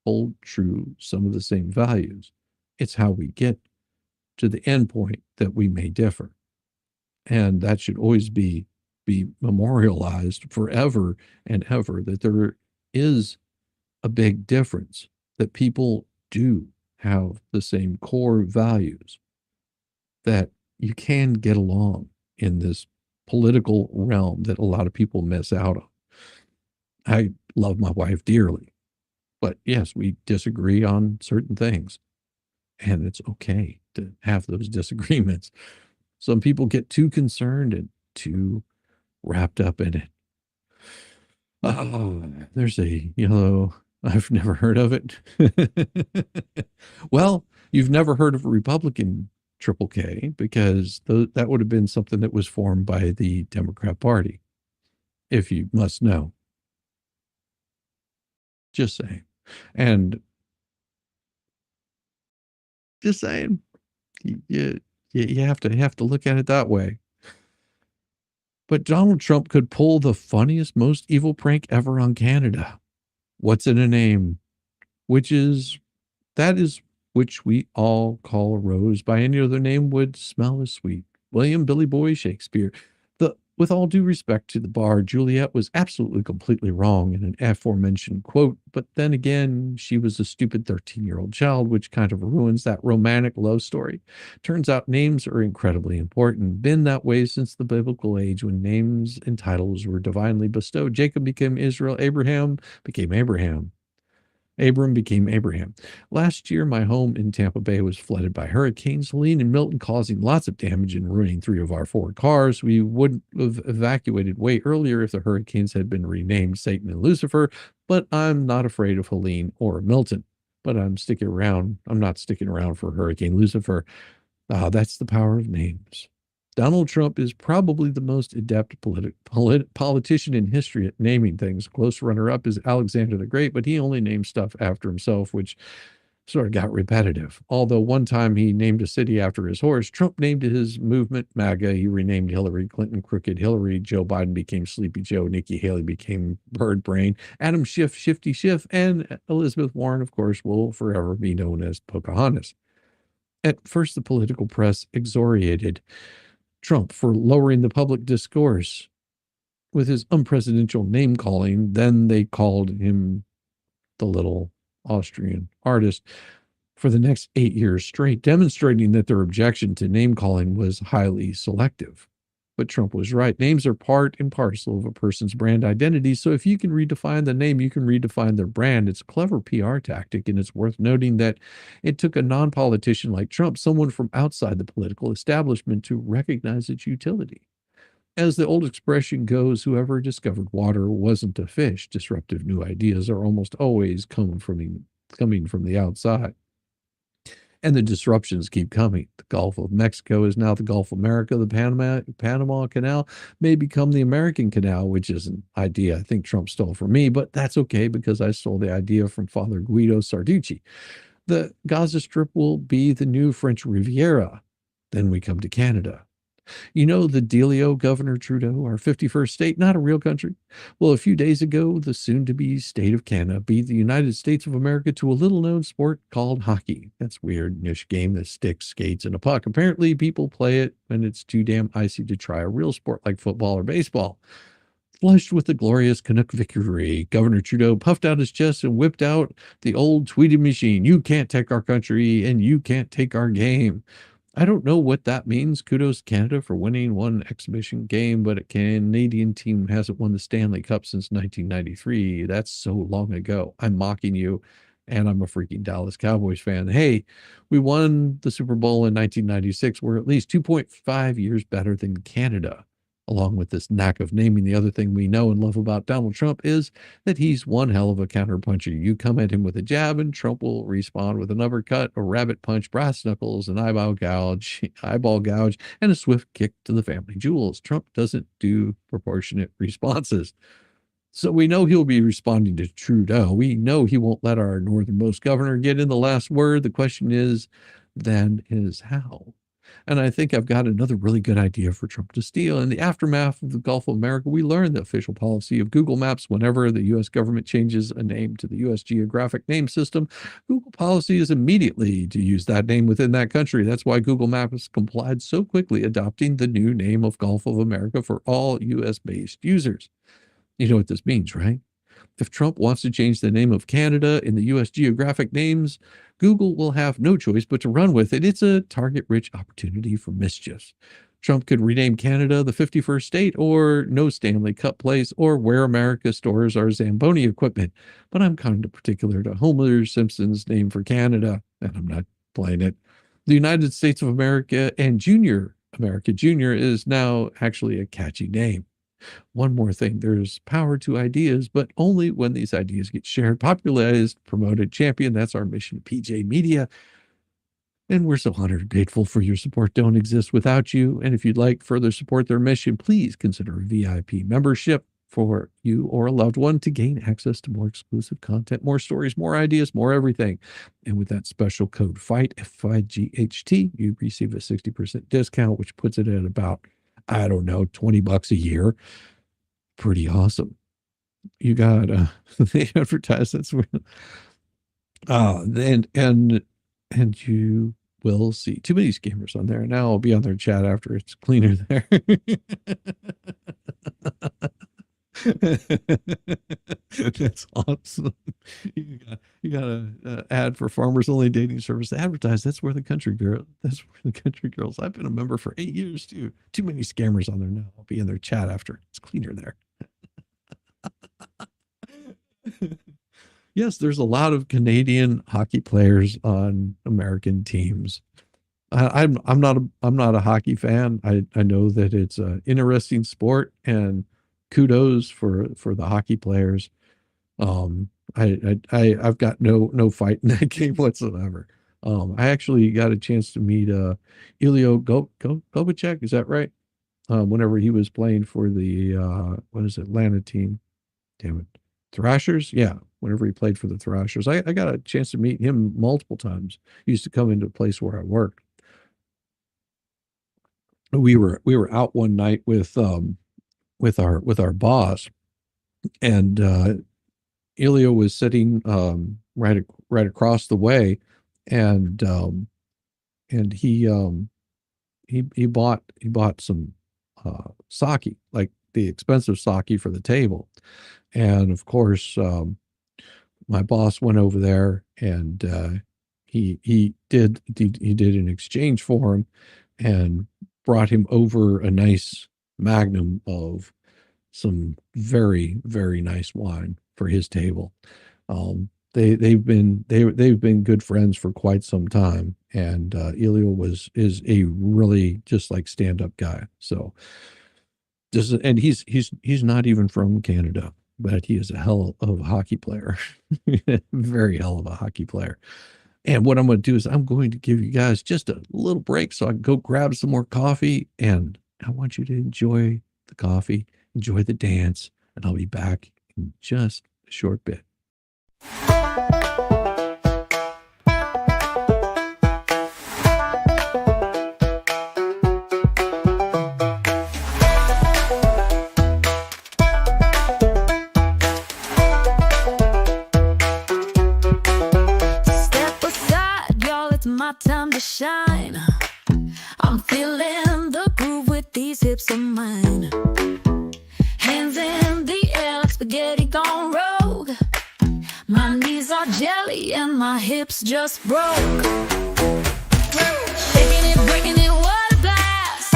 hold true, some of the same values. It's how we get to the end point that we may differ. And that should always be memorialized forever and ever, that there is a big difference, that people do have the same core values, that you can get along in this political realm that a lot of people miss out on. I love my wife dearly, but yes, we disagree on certain things, and it's okay to have those disagreements. Some people get too concerned and too wrapped up in it. Oh, there's a yellow. I've never heard of it. Well, you've never heard of a Republican Triple K because that would have been something that was formed by the Democrat Party, if you must know. Just saying. And just saying, you have to look at it that way. But Donald Trump could pull the funniest, most evil prank ever on Canada. What's in a name? That is which we all call a rose by any other name would smell as sweet. William Billy Boy Shakespeare. With all due respect to the bard, Juliet was absolutely completely wrong in an aforementioned quote, but then again, she was a stupid 13-year-old child, which kind of ruins that romantic love story. Turns out names are incredibly important, been that way since the biblical age when names and titles were divinely bestowed. Jacob became Israel, Abraham became Abraham. Abram became Abraham. Last year, my home in Tampa Bay was flooded by hurricanes Helene and Milton, causing lots of damage and ruining 3 of our 4 cars. We would have evacuated way earlier if the hurricanes had been renamed Satan and Lucifer, but I'm not afraid of Helene or Milton. But I'm sticking around. I'm not sticking around for Hurricane Lucifer. That's the power of names. Donald Trump is probably the most adept politician in history at naming things. Close runner-up is Alexander the Great, but he only named stuff after himself, which sort of got repetitive. Although one time he named a city after his horse, Trump named his movement MAGA. He renamed Hillary Clinton Crooked Hillary. Joe Biden became Sleepy Joe. Nikki Haley became Bird Brain. Adam Schiff, Shifty Schiff, and Elizabeth Warren, of course, will forever be known as Pocahontas. At first, the political press exoriated Trump for lowering the public discourse with his unpresidential name calling. Then they called him the little Austrian artist for the next 8 years straight, demonstrating that their objection to name calling was highly selective. But Trump was right. Names are part and parcel of a person's brand identity. So if you can redefine the name, you can redefine their brand. It's a clever PR tactic, and it's worth noting that it took a non-politician like Trump, someone from outside the political establishment, to recognize its utility. As the old expression goes, whoever discovered water wasn't a fish. Disruptive new ideas are almost always coming from the outside. And the disruptions keep coming. The Gulf of Mexico is now the Gulf of America. The Panama Canal may become the American Canal, which is an idea I think Trump stole from me, but that's okay because I stole the idea from Father Guido Sarducci. The Gaza Strip will be the new French Riviera. Then we come to Canada. You know the dealio, Governor Trudeau, our 51st state, not a real country? Well, a few days ago, the soon-to-be state of Canada beat the United States of America to a little-known sport called hockey. That's weird, niche game that sticks, skates, and a puck. Apparently, people play it when it's too damn icy to try a real sport like football or baseball. Flushed with the glorious Canuck victory, Governor Trudeau puffed out his chest and whipped out the old tweeting machine. You can't take our country, and you can't take our game. I don't know what that means. Kudos to Canada for winning one exhibition game, but a Canadian team hasn't won the Stanley Cup since 1993. That's so long ago. I'm mocking you, and I'm a freaking Dallas Cowboys fan. Hey, we won the Super Bowl in 1996. We're at least 2.5 years better than Canada. Along with this knack of naming, the other thing we know and love about Donald Trump is that he's one hell of a counterpuncher. You come at him with a jab, and Trump will respond with an uppercut, a rabbit punch, brass knuckles, an eyeball gouge, and a swift kick to the family jewels. Trump doesn't do proportionate responses. So we know he'll be responding to Trudeau. We know he won't let our northernmost governor get in the last word. The question is how? And I think I've got another really good idea for Trump to steal. In the aftermath of the Gulf of America, we learned the official policy of Google Maps. Whenever the U.S. government changes a name to the U.S. geographic name system, Google policy is immediately to use that name within that country. That's why Google Maps complied so quickly, adopting the new name of Gulf of America for all U.S.-based users. You know what this means, right? If Trump wants to change the name of Canada in the U.S. geographic names, Google will have no choice but to run with it. It's a target-rich opportunity for mischief. Trump could rename Canada the 51st state, or no Stanley Cup place, or where America stores our Zamboni equipment. But I'm kind of particular to Homer Simpson's name for Canada, and I'm not playing it. The United States of America and Junior America Junior is now actually a catchy name. One more thing, there's power to ideas, but only when these ideas get shared, popularized, promoted, championed. That's our mission at PJ Media. And we're so honored and grateful for your support. Don't exist without you. And if you'd like further support their mission, please consider a VIP membership for you or a loved one to gain access to more exclusive content, more stories, more ideas, more everything. And with that special code FIGHT, F-I-G-H-T, you receive a 60% discount, which puts it at about, I don't know, $20 a year. Pretty awesome. You got the advertisements. And you will see too many scammers on there. Now I'll be on their chat after it's cleaner there. That's awesome. You got a ad for farmers only dating service to advertise. That's where the country girls. I've been a member for 8 years too. Too many scammers on there now. I'll be in their chat after it's cleaner there. Yes, there's a lot of Canadian hockey players on American teams. I'm not a hockey fan. I know that it's an interesting sport, and kudos for the hockey players. I've got no fight in that game whatsoever. I actually got a chance to meet Ilya Gobachek, is that right? Whenever he was playing for the Atlanta team. Damn it. Thrashers? Yeah. Whenever he played for the Thrashers. I got a chance to meet him multiple times. He used to come into a place where I worked. We were out one night with our boss, and Ilya was sitting right across the way, and he bought some sake, like the expensive sake for the table. And of course, my boss went over there, and he did an exchange for him and brought him over a nice magnum of some very, very nice wine for his table. They've been good friends for quite some time, and Ilya is a really just like stand-up guy. So and he's not even from Canada, but he is a hell of a hockey player. Very hell of a hockey player. And what I'm going to do is I'm going to give you guys just a little break so I can go grab some more coffee, and I want you to enjoy the coffee, enjoy the dance, and I'll be back in just a short bit. Time to shine. I'm feeling the groove with these hips of mine. Hands in the air like spaghetti gone rogue. My knees are jelly and my hips just broke. Shaking it, breaking it, what a blast.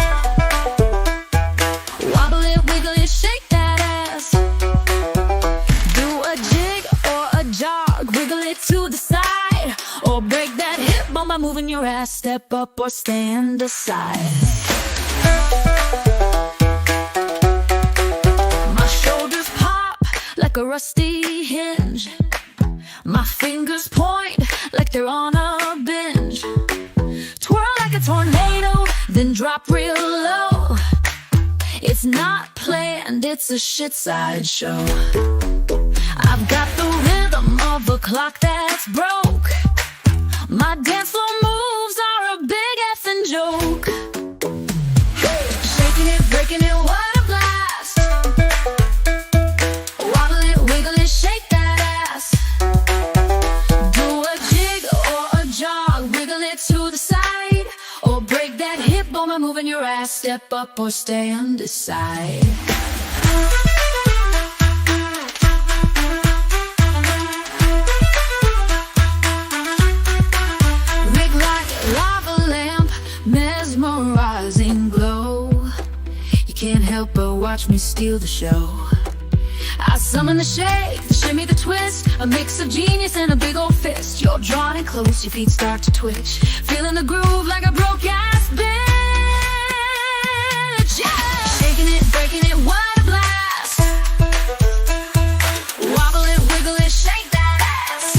Wobble it, wiggle it, shake that ass. Do a jig or a jog, wiggle it to the side, or break that hip by moving your ass. Step up or stand aside. My shoulders pop like a rusty hinge. My fingers point like they're on a binge. Twirl like a tornado, then drop real low. It's not planned, it's a shit sideshow. I've got the rhythm of a clock that's broke. My dance floor moves are a big effing joke. Shaking it, breaking it, what a blast. Wobble it, wiggle it, shake that ass. Do a jig or a jog, wiggle it to the side, or break that hip bone by moving your ass. Step up or stand aside. Mesmerizing glow. watch me steal the show. I summon the shake, the shimmy, the twist, a mix of genius and a big old fist. You're drawn in close, your feet start to twitch, feeling the groove like a broke-ass bitch. Yeah! Shaking it, breaking it, what a blast. Wobble it, wiggle it, shake that ass.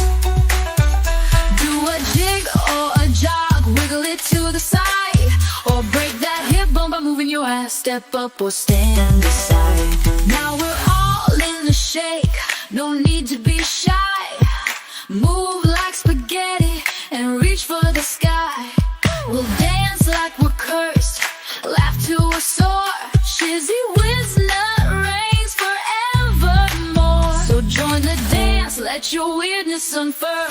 Do a jig or a jog, wiggle it to the side, or break that hip bone by moving your ass. Step up or stand aside. Now we're all in the shake, no need to be shy. Move like spaghetti and reach for the sky. We'll dance like we're cursed, laugh till we're sore. Shizzy whiz nut reigns forevermore. So join the dance, let your weirdness unfurl.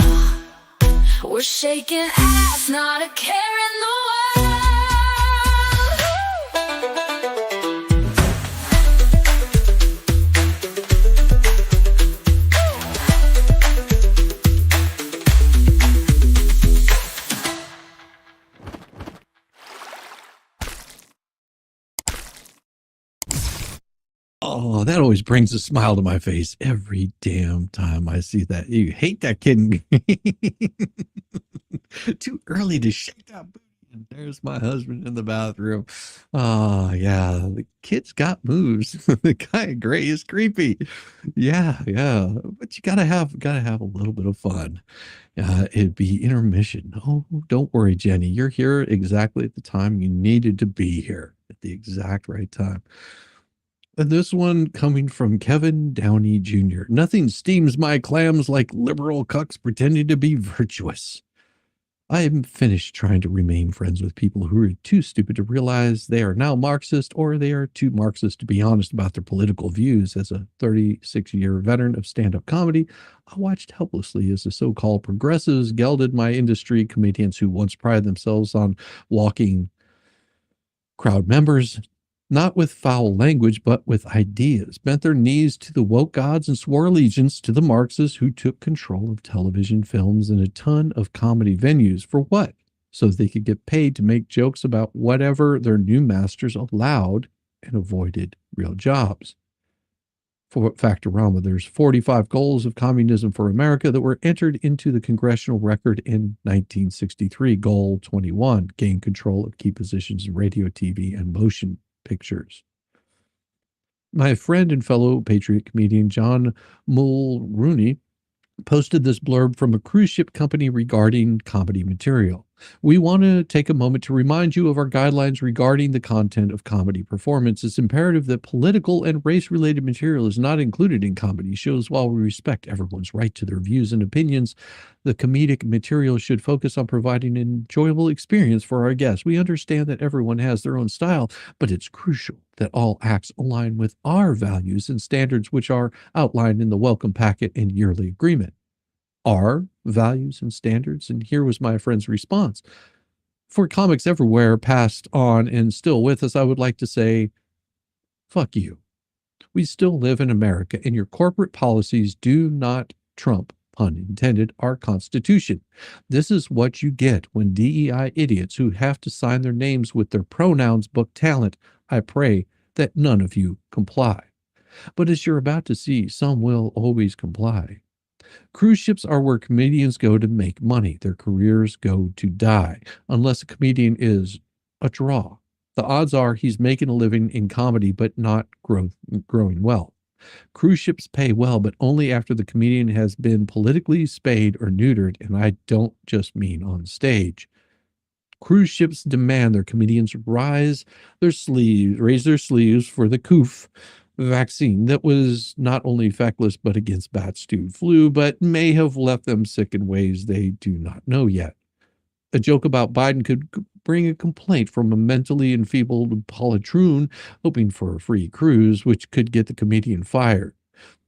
We're shaking ass, not a care in the world. Oh, that always brings a smile to my face every damn time I see that. You hate that kid. Too early to shake that booty. And there's my husband in the bathroom. Oh, yeah. The kid's got moves. The guy in gray is creepy. Yeah. But you gotta have a little bit of fun. It'd be intermission. Oh, don't worry, Jenny. You're here exactly at the time you needed to be here at the exact right time. And this one coming from Kevin Downey Jr. Nothing steams my clams like liberal cucks pretending to be virtuous. I'm finished trying to remain friends with people who are too stupid to realize they are now Marxist, or they are too Marxist to be honest about their political views. As a 36-year veteran of stand-up comedy, I watched helplessly as the so-called progressives gelded my industry comedians who once prided themselves on walking crowd members, not with foul language, but with ideas, bent their knees to the woke gods and swore allegiance to the Marxists who took control of television, films, and a ton of comedy venues. For what? So they could get paid to make jokes about whatever their new masters allowed and avoided real jobs. For Factorama, there's 45 goals of communism for America that were entered into the congressional record in 1963. Goal 21, gain control of key positions in radio, TV, and motion pictures. My friend and fellow patriot comedian John Mulrooney posted this blurb from a cruise ship company regarding comedy material. We want to take a moment to remind you of our guidelines regarding the content of comedy performance. It's imperative that political and race-related material is not included in comedy shows. While we respect everyone's right to their views and opinions, the comedic material should focus on providing an enjoyable experience for our guests. We understand that everyone has their own style, but it's crucial that all acts align with our values and standards, which are outlined in the welcome packet and yearly agreement. Our values and standards. And here was my friend's response. For comics everywhere, past, on, and still with us, I would like to say, fuck you. We still live in America, and your corporate policies do not trump, pun intended, our Constitution. This is what you get when DEI idiots who have to sign their names with their pronouns book talent. I pray that none of you comply. But as you're about to see, some will always comply. Cruise ships are where comedians go to make money. Their careers go to die, unless a comedian is a draw. The odds are he's making a living in comedy, but not growing well. Cruise ships pay well, but only after the comedian has been politically spayed or neutered, and I don't just mean on stage. Cruise ships demand their comedians raise their sleeves for the coof vaccine that was not only feckless but against bat stew flu, but may have left them sick in ways they do not know yet. A joke about Biden could bring a complaint from a mentally enfeebled poltroon hoping for a free cruise, which could get the comedian fired.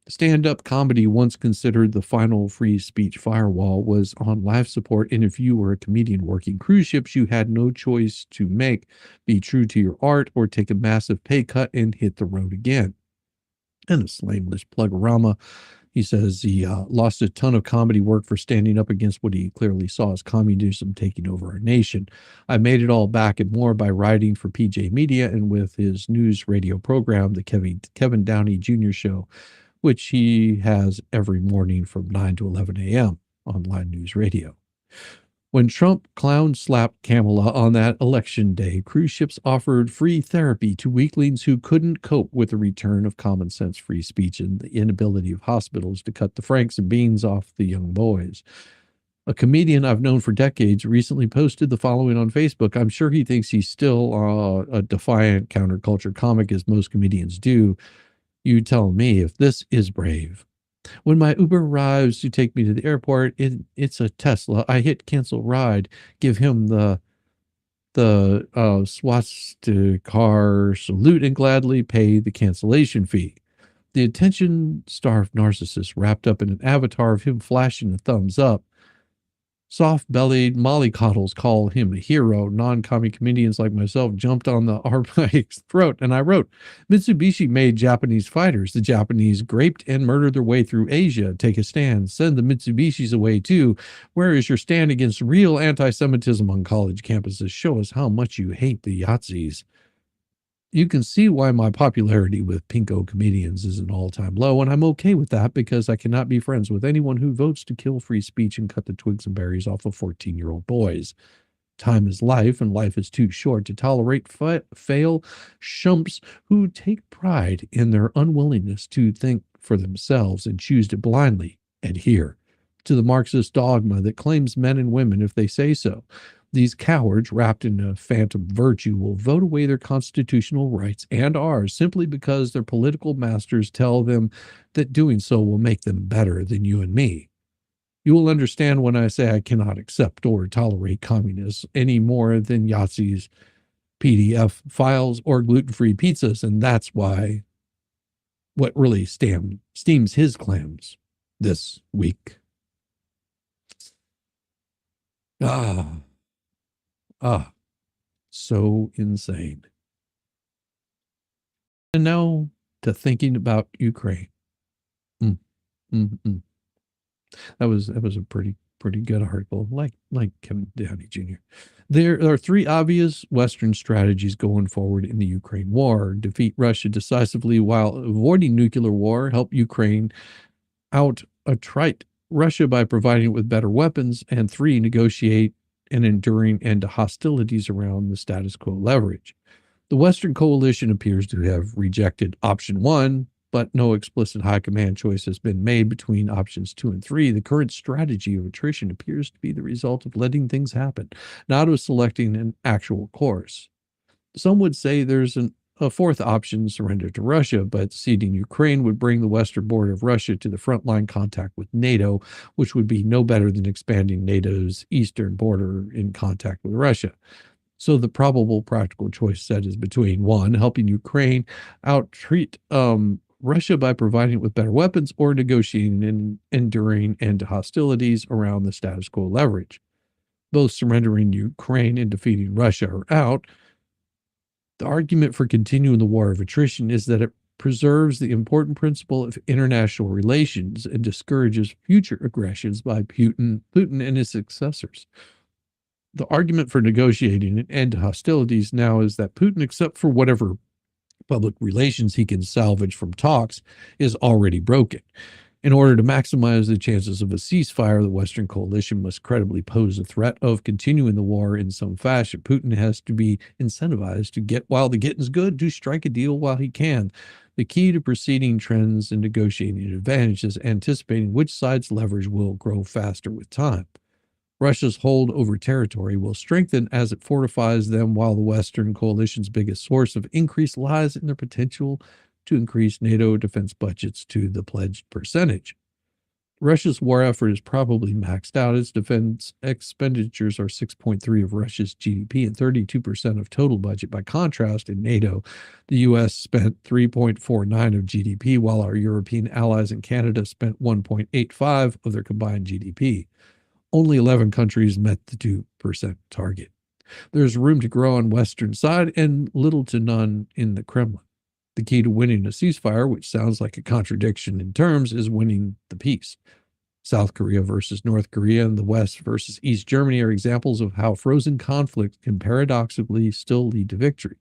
Stand-up comedy, once considered the final free speech firewall, was on life support, and if you were a comedian working cruise ships, you had no choice to make, be true to your art, or take a massive pay cut and hit the road again. And a slameless plugorama, He says he lost a ton of comedy work for standing up against what he clearly saw as communism taking over our nation. I made it all back and more by writing for PJ Media and with his news radio program, the Kevin Downey Jr. Show, which he has every morning from 9 to 11 a.m. on Line News Radio. When Trump clown slapped Kamala on that election day, cruise ships offered free therapy to weaklings who couldn't cope with the return of common sense free speech and the inability of hospitals to cut the franks and beans off the young boys. A comedian I've known for decades recently posted the following on Facebook. I'm sure he thinks he's still a defiant counterculture comic, as most comedians do. You tell me if this is brave. When my Uber arrives to take me to the airport, it's a Tesla. I hit cancel ride, give him the swastika salute, and gladly pay the cancellation fee. The attention-starved narcissist wrapped up in an avatar of him flashing a thumbs up. Soft-bellied mollycoddles call him a hero. Non-commie comedians like myself jumped on the R-Bike's throat, and I wrote, Mitsubishi made Japanese fighters. The Japanese graped and murdered their way through Asia. Take a stand. Send the Mitsubishis away, too. Where is your stand against real anti-Semitism on college campuses? Show us how much you hate the Yahtzees. You can see why my popularity with pinko comedians is an all-time low, and I'm okay with that because I cannot be friends with anyone who votes to kill free speech and cut the twigs and berries off of 14-year-old boys. Time is life, and life is too short to tolerate fail shumps who take pride in their unwillingness to think for themselves and choose to blindly adhere to the Marxist dogma that claims men and women if they say so. These cowards, wrapped in a phantom virtue, will vote away their constitutional rights and ours simply because their political masters tell them that doing so will make them better than you and me. You will understand when I say I cannot accept or tolerate communists any more than Yahtzees, PDF files, or gluten-free pizzas, and that's why what really steams his clams this week. So insane. And now to thinking about Ukraine. That was a pretty good article, like Kevin Downey Jr. There are three obvious Western strategies going forward in the Ukraine war: defeat Russia decisively while avoiding nuclear war, help Ukraine out-attrite Russia by providing it with better weapons, and three, negotiate an enduring end to hostilities around the status quo leverage. The Western coalition appears to have rejected option one, but no explicit high command choice has been made between options 2 and 3. The current strategy of attrition appears to be the result of letting things happen, not of selecting an actual course. Some would say there's a fourth option, surrender to Russia, but ceding Ukraine would bring the western border of Russia to the frontline contact with NATO, which would be no better than expanding NATO's eastern border in contact with Russia. So the probable practical choice set is between 1, helping Ukraine out-treat Russia by providing it with better weapons, or negotiating an enduring end to hostilities around the status quo leverage. Both surrendering Ukraine and defeating Russia are out. The argument for continuing the war of attrition is that it preserves the important principle of international relations and discourages future aggressions by Putin and his successors. The argument for negotiating an end to hostilities now is that Putin, except for whatever public relations he can salvage from talks, is already broken. In order to maximize the chances of a ceasefire, the Western coalition must credibly pose a threat of continuing the war in some fashion. Putin has to be incentivized to get while the getting's good, to strike a deal while he can. The key to preceding trends and negotiating advantages is anticipating which side's leverage will grow faster with time. Russia's hold over territory will strengthen as it fortifies them, while the Western coalition's biggest source of increase lies in their potential to increase NATO defense budgets to the pledged percentage. Russia's war effort is probably maxed out. Its defense expenditures are 6.3% of Russia's GDP and 32% of total budget. By contrast, in NATO, the U.S. spent 3.49% of GDP, while our European allies and Canada spent 1.85% of their combined GDP. Only 11 countries met the 2% target. There's room to grow on Western side and little to none in the Kremlin. The key to winning a ceasefire, which sounds like a contradiction in terms, is winning the peace. South Korea versus North Korea and the West versus East Germany are examples of how frozen conflict can paradoxically still lead to victory.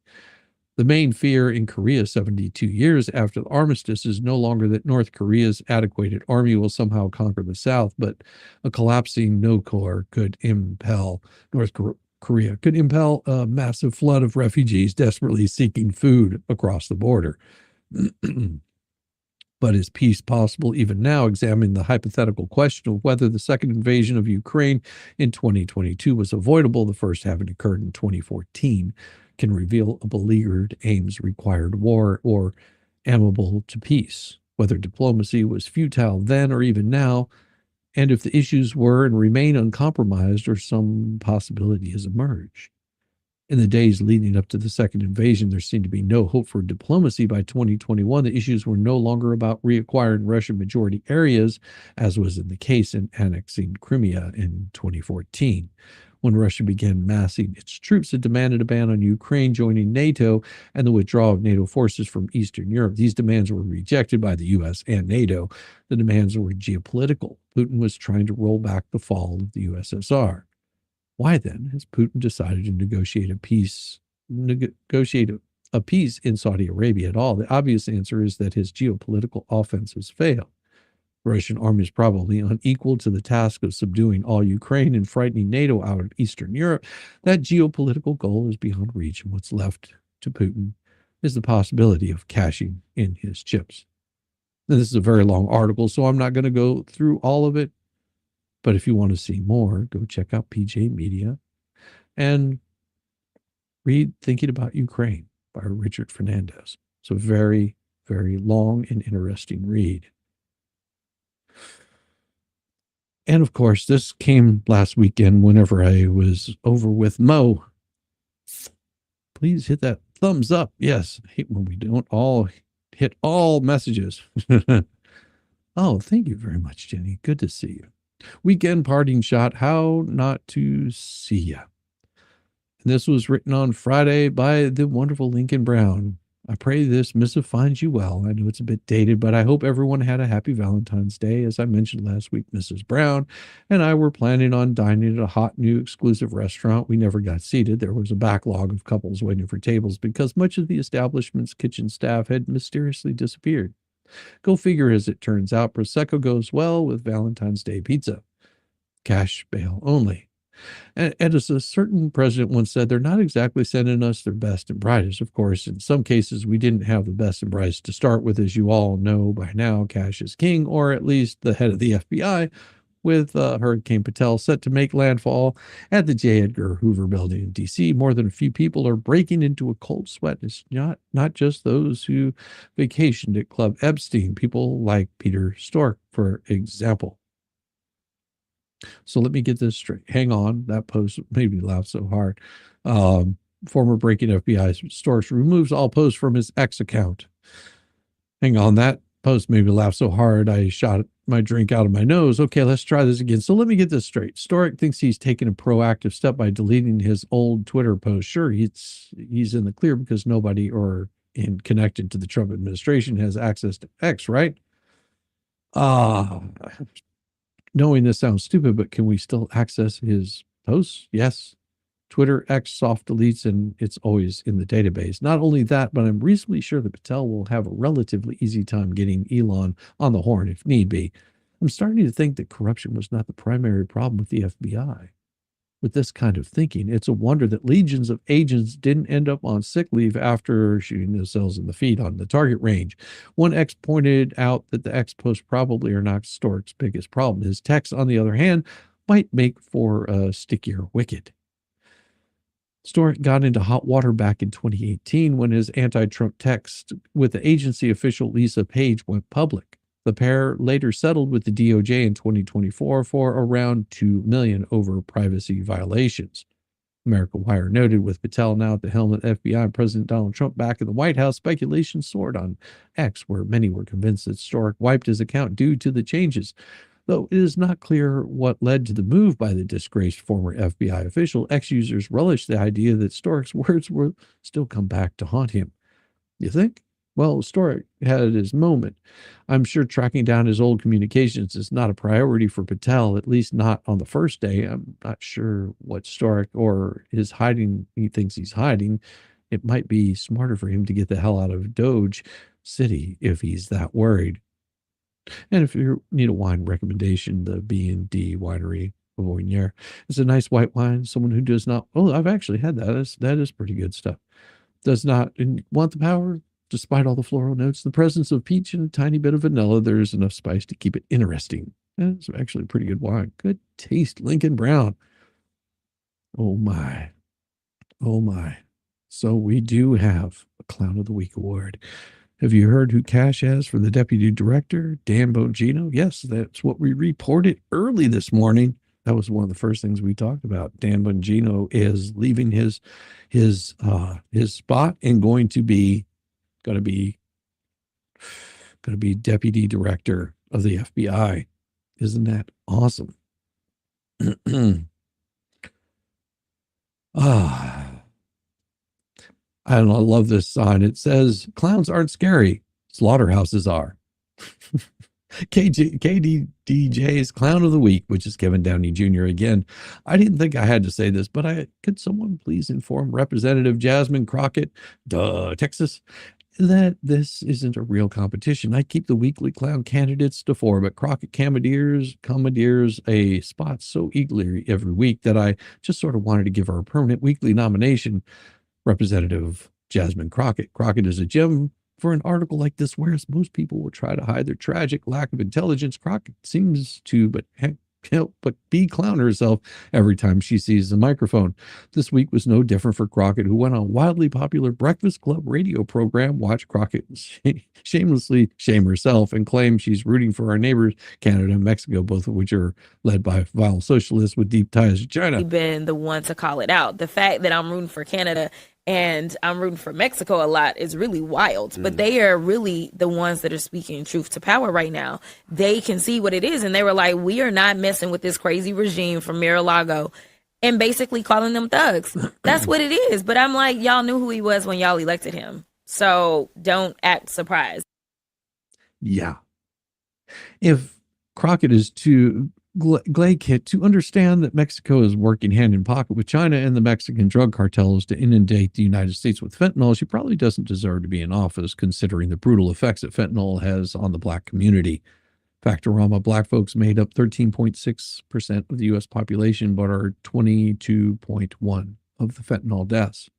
The main fear in Korea 72 years after the armistice is no longer that North Korea's adequated army will somehow conquer the South, but a collapsing no-core could impel Korea could impel a massive flood of refugees desperately seeking food across the border. But is peace possible even now? Examining the hypothetical question of whether the second invasion of Ukraine in 2022 was avoidable, the first having occurred in 2014, can reveal a beleaguered aims required war or amiable to peace, whether diplomacy was futile then or even now, and if the issues were and remain uncompromised or some possibility has emerged. In the days leading up to the second invasion, there seemed to be no hope for diplomacy. By 2021, the issues were no longer about reacquiring Russian majority areas, as was in the case in annexing Crimea in 2014. When Russia began massing its troops, it demanded a ban on Ukraine joining NATO and the withdrawal of NATO forces from Eastern Europe. These demands were rejected by the U.S. and NATO. The demands were geopolitical. Putin was trying to roll back the fall of the USSR. Why then has Putin decided to negotiate a peace in Saudi Arabia at all? The obvious answer is that his geopolitical offenses failed. The Russian army is probably unequal to the task of subduing all Ukraine and frightening NATO out of Eastern Europe. That geopolitical goal is beyond reach, and what's left to Putin is the possibility of cashing in his chips. Now, this is a very long article, so I'm not going to go through all of it. But if you want to see more, go check out PJ Media and read Thinking About Ukraine by Richard Fernandez. It's a very, very long and interesting read. And of course, this came last weekend whenever I was over with Mo. Please hit that thumbs up. Yes, I hate when we don't all hit all messages. Oh, thank you very much, Jenny. Good to see you. Weekend parting shot, how not to see ya. And this was written on Friday by the wonderful Lincoln Brown. I pray this missive finds you well. I know it's a bit dated, but I hope everyone had a happy Valentine's Day. As I mentioned last week, Mrs. Brown and I were planning on dining at a hot new exclusive restaurant. We never got seated. There was a backlog of couples waiting for tables because much of the establishment's kitchen staff had mysteriously disappeared. Go figure, as it turns out, Prosecco goes well with Valentine's Day pizza. Cash bail only. And as a certain president once said, they're not exactly sending us their best and brightest. Of course, in some cases, we didn't have the best and brightest to start with. As you all know by now, cash is king, or at least the head of the FBI, with Hurricane Patel set to make landfall at the J. Edgar Hoover building in D.C. More than a few people are breaking into a cold sweat. It's not just those who vacationed at Club Epstein, people like Peter Stork, for example. So let me get this straight. Hang on. That post made me laugh so hard. Former breaking FBI Stork removes all posts from his X account. Hang on. That post made me laugh so hard I shot my drink out of my nose. Okay, let's try this again. So let me get this straight. Stork thinks he's taken a proactive step by deleting his old Twitter post. Sure, he's in the clear because nobody connected to the Trump administration has access to X, right? Knowing this sounds stupid, but can we still access his posts? Yes. Twitter, X, soft deletes, and it's always in the database. Not only that, but I'm reasonably sure that Patel will have a relatively easy time getting Elon on the horn if need be. I'm starting to think that corruption was not the primary problem with the FBI. With this kind of thinking, it's a wonder that legions of agents didn't end up on sick leave after shooting themselves in the feet on the target range. One X pointed out that the X posts probably are not Stork's biggest problem. His texts, on the other hand, might make for a stickier wicket. Stork got into hot water back in 2018 when his anti-Trump text with the agency official Lisa Page went public. The pair later settled with the DOJ in 2024 for around $2 million over privacy violations. America Wire noted, with Patel now at the helm of the FBI and President Donald Trump back in the White House, speculation soared on X, where many were convinced that Stork wiped his account due to the changes. Though it is not clear what led to the move by the disgraced former FBI official, X users relish the idea that Stork's words will still come back to haunt him. You think? Well, Story had his moment. I'm sure tracking down his old communications is not a priority for Patel, at least not on the first day. I'm not sure what Story or his hiding he thinks he's hiding. It might be smarter for him to get the hell out of Doge City if he's that worried. And if you need a wine recommendation, the B&D Winery of Voignier is a nice white wine. Someone who does not, oh, I've actually had that. That is pretty good stuff. Does not want the power, despite all the floral notes, the presence of peach and a tiny bit of vanilla. There's enough spice to keep it interesting. And it's actually a pretty good wine. Good taste, Lincoln Brown. Oh my. Oh my. So we do have a Clown of the Week award. Have you heard who Cash has for the deputy director, Dan Bongino? Yes, that's what we reported early this morning. That was one of the first things we talked about. Dan Bongino is leaving his spot and going to be deputy director of the FBI. Isn't that awesome? I don't know, I love this sign. It says, clowns aren't scary, slaughterhouses are. KDDJ's Clown of the Week, which is Kevin Downey Jr. again. I didn't think I had to say this, but could someone please inform Representative Jasmine Crockett, Texas, that this isn't a real competition. I keep the weekly clown candidates to 4, but Crockett commandeers a spot so eagerly every week that I just sort of wanted to give her a permanent weekly nomination. Representative Jasmine Crockett. Crockett is a gem for an article like this, whereas most people will try to hide their tragic lack of intelligence. Crockett seems to, but be clown herself every time she sees the microphone. This week was no different for Crockett, who went on a wildly popular Breakfast Club radio program, watched Crockett shamelessly shame herself and claim she's rooting for our neighbors, Canada and Mexico, both of which are led by vile socialists with deep ties to China. Been the one to call it out. The fact that I'm rooting for Canada and I'm rooting for Mexico a lot is really wild, but they are really the ones that are speaking truth to power right now. They can see what it is, and they were like, we are not messing with this crazy regime from Mar-a-Lago, and basically calling them thugs. That's what it is. But I'm like, y'all knew who he was when y'all elected him, so don't act surprised. Yeah. If Crockett is too Glaykit to understand that Mexico is working hand in pocket with China and the Mexican drug cartels to inundate the United States with fentanyl, she probably doesn't deserve to be in office, considering the brutal effects that fentanyl has on the black community. Factorama, black folks made up 13.6% of the U.S. population, but are 22.1% of the fentanyl deaths.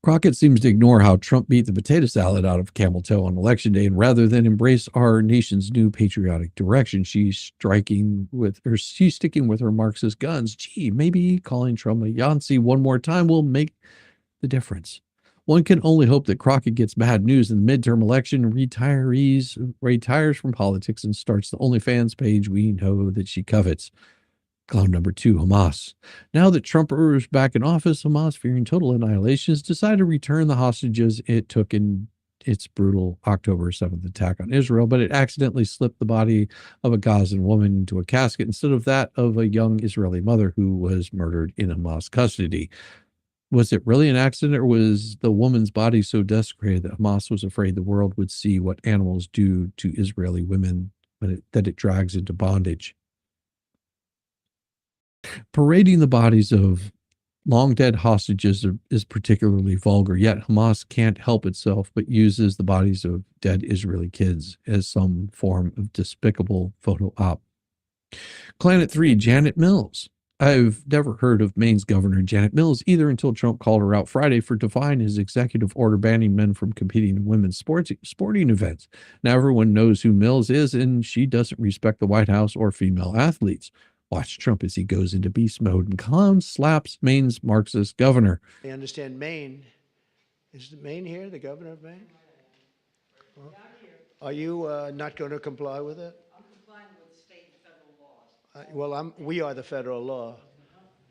Crockett seems to ignore how Trump beat the potato salad out of camel toe on election day, and rather than embrace our nation's new patriotic direction, she's sticking with her Marxist guns. Gee, maybe calling Trump a Yancey one more time will make the difference. One can only hope that Crockett gets bad news in the midterm election, retires from politics, and starts the OnlyFans page we know that she covets. Clown number 2, Hamas. Now that Trump is back in office, Hamas, fearing total annihilation, has decided to return the hostages it took in its brutal October 7th attack on Israel, but it accidentally slipped the body of a Gazan woman into a casket instead of that of a young Israeli mother who was murdered in Hamas custody. Was it really an accident, or was the woman's body so desecrated that Hamas was afraid the world would see what animals do to Israeli women, that it drags into bondage? Parading the bodies of long dead hostages is particularly vulgar, yet Hamas can't help itself but uses the bodies of dead Israeli kids as some form of despicable photo op. Planet 3, Janet Mills. I've never heard of Maine's Governor Janet Mills either until Trump called her out Friday for defying his executive order banning men from competing in women's sporting events. Now everyone knows who Mills is, and she doesn't respect the White House or female athletes. Watch Trump as he goes into beast mode and clown slaps Maine's Marxist governor. I understand Maine. Is Maine here, the governor of Maine? Well, are you not going to comply with it? I'm complying with state and federal laws. We are the federal law.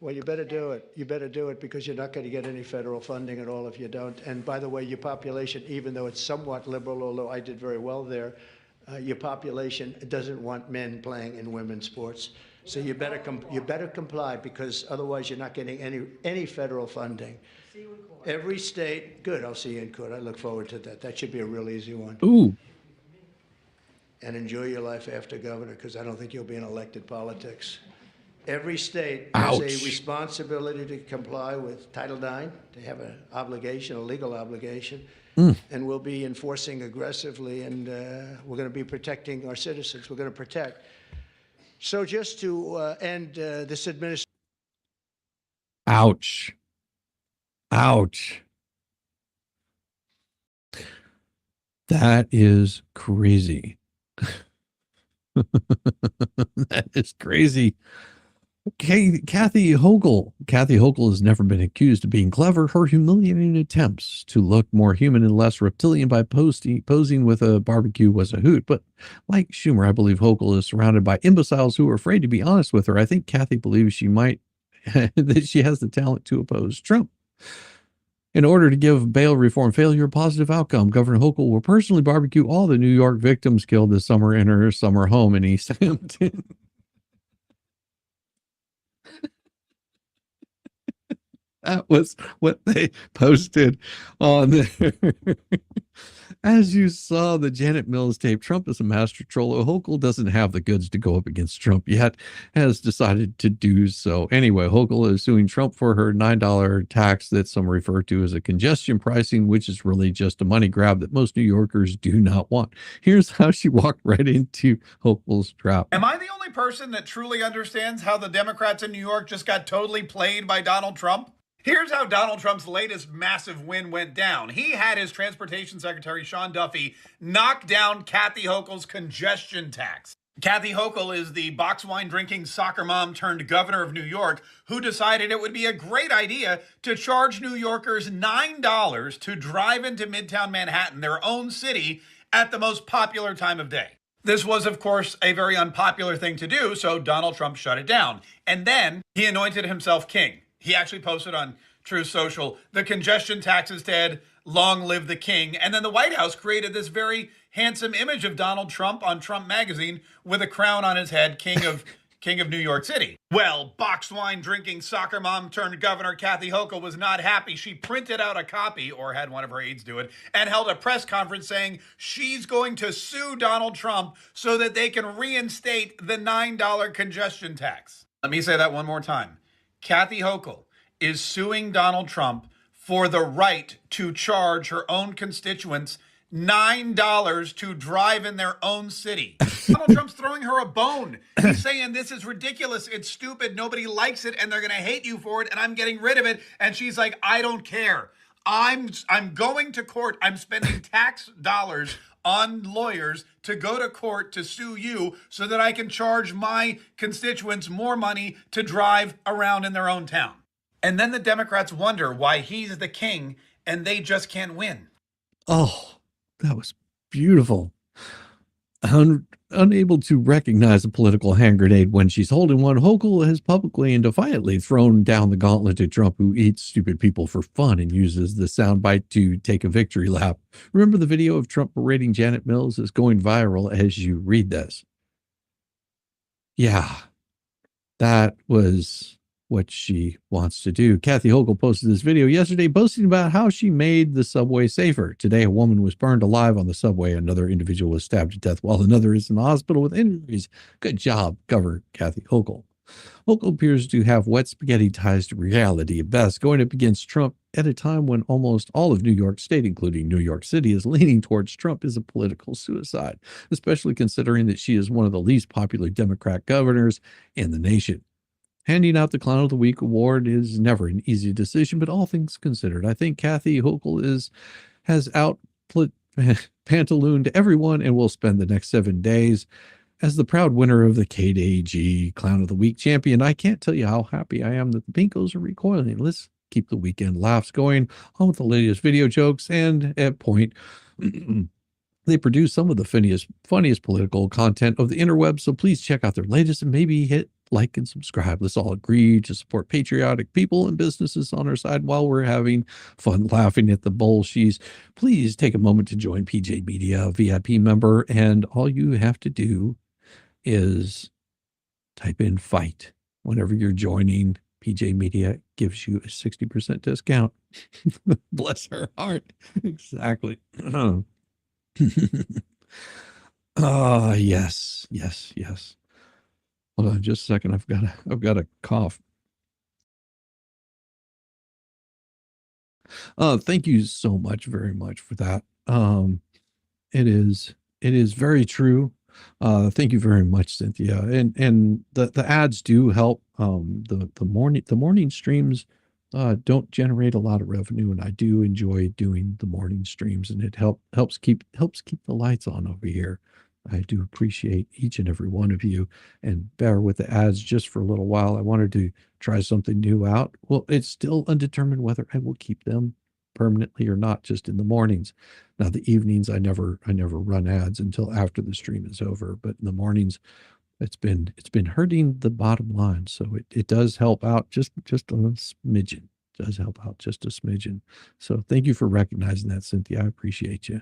Well, you better do it. You better do it, because you're not going to get any federal funding at all if you don't. And by the way, your population, even though it's somewhat liberal, although I did very well there, your population doesn't want men playing in women's sports. So you better comply, because otherwise you're not getting any federal funding. Every state, good, I'll see you in court. I look forward to that. That should be a real easy one. Ooh. And enjoy your life after governor, because I don't think you'll be in elected politics. Every state has a responsibility to comply with Title IX. They have an obligation, a legal obligation, and we'll be enforcing aggressively, and we're going to be protecting our citizens. We're going to protect. So just to end this administration. Ouch. Ouch. That is crazy. That is crazy. Okay, Kathy Hochul. Kathy Hochul has never been accused of being clever. Her humiliating attempts to look more human and less reptilian by posing with a barbecue was a hoot. But like Schumer, I believe Hochul is surrounded by imbeciles who are afraid to be honest with her. I think Kathy believes she might, that she has the talent to oppose Trump. In order to give bail reform failure a positive outcome, Governor Hochul will personally barbecue all the New York victims killed this summer in her summer home in East Hampton. That was what they posted on there. As you saw the Janet Mills tape, Trump is a master troller. Hochul doesn't have the goods to go up against Trump yet, has decided to do so. Anyway, Hochul is suing Trump for her $9 tax that some refer to as a congestion pricing, which is really just a money grab that most New Yorkers do not want. Here's how she walked right into Hochul's trap. Am I the only person that truly understands how the Democrats in New York just got totally played by Donald Trump? Here's how Donald Trump's latest massive win went down. He had his transportation secretary, Sean Duffy, knock down Kathy Hochul's congestion tax. Kathy Hochul is the box wine drinking soccer mom turned governor of New York who decided it would be a great idea to charge New Yorkers $9 to drive into Midtown Manhattan, their own city, at the most popular time of day. This was, of course, a very unpopular thing to do, so Donald Trump shut it down. And then he anointed himself king. He actually posted on Truth Social, the congestion tax is dead, long live the king. And then the White House created this very handsome image of Donald Trump on Trump magazine with a crown on his head, king of New York City. Well, boxed wine drinking soccer mom turned governor Kathy Hochul was not happy. She printed out a copy, or had one of her aides do it, and held a press conference saying she's going to sue Donald Trump so that they can reinstate the $9 congestion tax. Let me say that one more time. Kathy Hochul is suing Donald Trump for the right to charge her own constituents $9 to drive in their own city. Donald Trump's throwing her a bone. He's saying this is ridiculous, it's stupid, nobody likes it, and they're going to hate you for it, and I'm getting rid of it. And she's like, I don't care. I'm going to court. I'm spending tax dollars on lawyers to go to court to sue you so that I can charge my constituents more money to drive around in their own town. And then the Democrats wonder why he's the king and they just can't win. Oh, that was beautiful. Unable to recognize a political hand grenade when she's holding one, Hochul has publicly and defiantly thrown down the gauntlet to Trump, who eats stupid people for fun and uses the soundbite to take a victory lap. Remember the video of Trump berating Janet Mills is going viral as you read this. Yeah, that was what she wants to do. Kathy Hochul posted this video yesterday boasting about how she made the subway safer. Today, a woman was burned alive on the subway. Another individual was stabbed to death while another is in the hospital with injuries. Good job, Governor Kathy Hochul. Hochul appears to have wet spaghetti ties to reality at best, going up against Trump at a time when almost all of New York State, including New York City, is leaning towards Trump is a political suicide, especially considering that she is one of the least popular Democrat governors in the nation. Handing out the Clown of the Week award is never an easy decision, but all things considered, I think Kathy Hochul has pantalooned everyone and will spend the next 7 days as the proud winner of the KDAG Clown of the Week champion. I can't tell you how happy I am that the Pinkos are recoiling. Let's keep the weekend laughs going on with the latest video jokes, and at point, they produce some of the funniest political content of the interweb, so please check out their latest and maybe hit like and subscribe. Let's all agree to support patriotic people and businesses on our side while we're having fun laughing at the bullshies. Please take a moment to join PJ Media, a VIP member, and all you have to do is type in fight whenever you're joining. PJ Media gives you a 60% discount. Bless her heart. Exactly. Yes. Hold on just a second. I've got a cough. Thank you so much, very much for that. It is very true. Thank you very much, Cynthia. And the ads do help. The morning streams don't generate a lot of revenue, and I do enjoy doing the morning streams, and it helps keep the lights on over here. I do appreciate each and every one of you, and bear with the ads just for a little while. I wanted to try something new out. Well, it's still undetermined whether I will keep them permanently or not, just in the mornings. Now, the evenings, I never run ads until after the stream is over, but in the mornings, it's been hurting the bottom line. So it does help out just a smidgen. It does help out just a smidgen. So thank you for recognizing that, Cynthia. I appreciate you.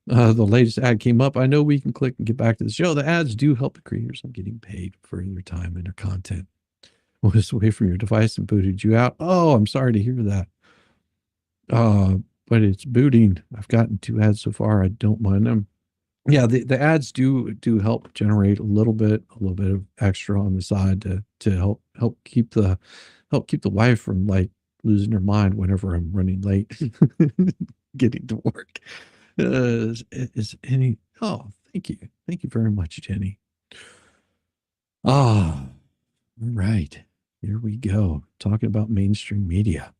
The latest ad came up. I know we can click and get back to the show. The ads do help the creators on getting paid for their time and their content. Was away from your device and booted you out. Oh, I'm sorry to hear that. But it's booting. I've gotten 2 ads so far. I don't mind them. Yeah, the ads do help generate a little bit of extra on the side to help keep the wife from like losing her mind whenever I'm running late getting to work. Is any thank you very much, Jenny. All right, here we go, talking about mainstream media.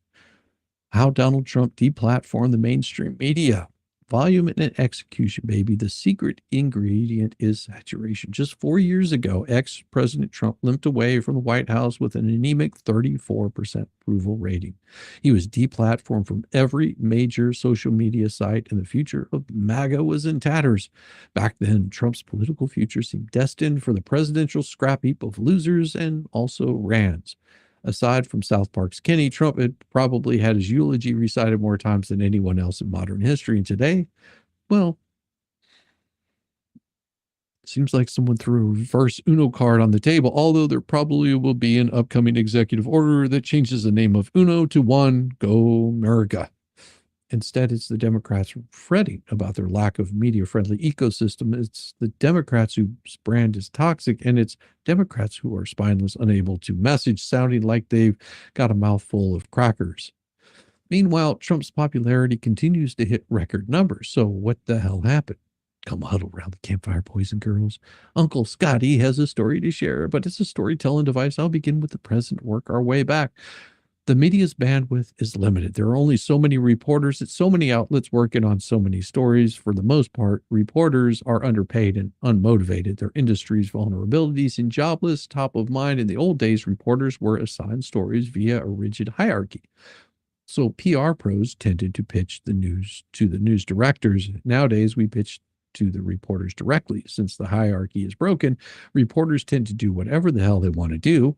How Donald Trump deplatformed the mainstream media. Volume and execution, baby. The secret ingredient is saturation. Just 4 years ago, ex-President Trump limped away from the White House with an anemic 34% approval rating. He was deplatformed from every major social media site, and the future of MAGA was in tatters. Back then, Trump's political future seemed destined for the presidential scrap heap of losers and also Rands. Aside from South Park's Kenny, Trump had probably had his eulogy recited more times than anyone else in modern history. And today, well, it seems like someone threw a reverse Uno card on the table, although there probably will be an upcoming executive order that changes the name of Uno to One, Go America. Instead, it's the Democrats fretting about their lack of media-friendly ecosystem. It's the Democrats whose brand is toxic, and it's Democrats who are spineless, unable to message, sounding like they've got a mouthful of crackers. Meanwhile, Trump's popularity continues to hit record numbers. So what the hell happened? Come huddle around the campfire, boys and girls. Uncle Scotty has a story to share, but it's a storytelling device. I'll begin with the present, work our way back. The media's bandwidth is limited. There are only so many reporters at so many outlets working on so many stories. For the most part, reporters are underpaid and unmotivated. Their industry's vulnerabilities and jobless top of mind. In the old days, reporters were assigned stories via a rigid hierarchy. So PR pros tended to pitch the news to the news directors. Nowadays, we pitch to the reporters directly. Since the hierarchy is broken, reporters tend to do whatever the hell they want to do.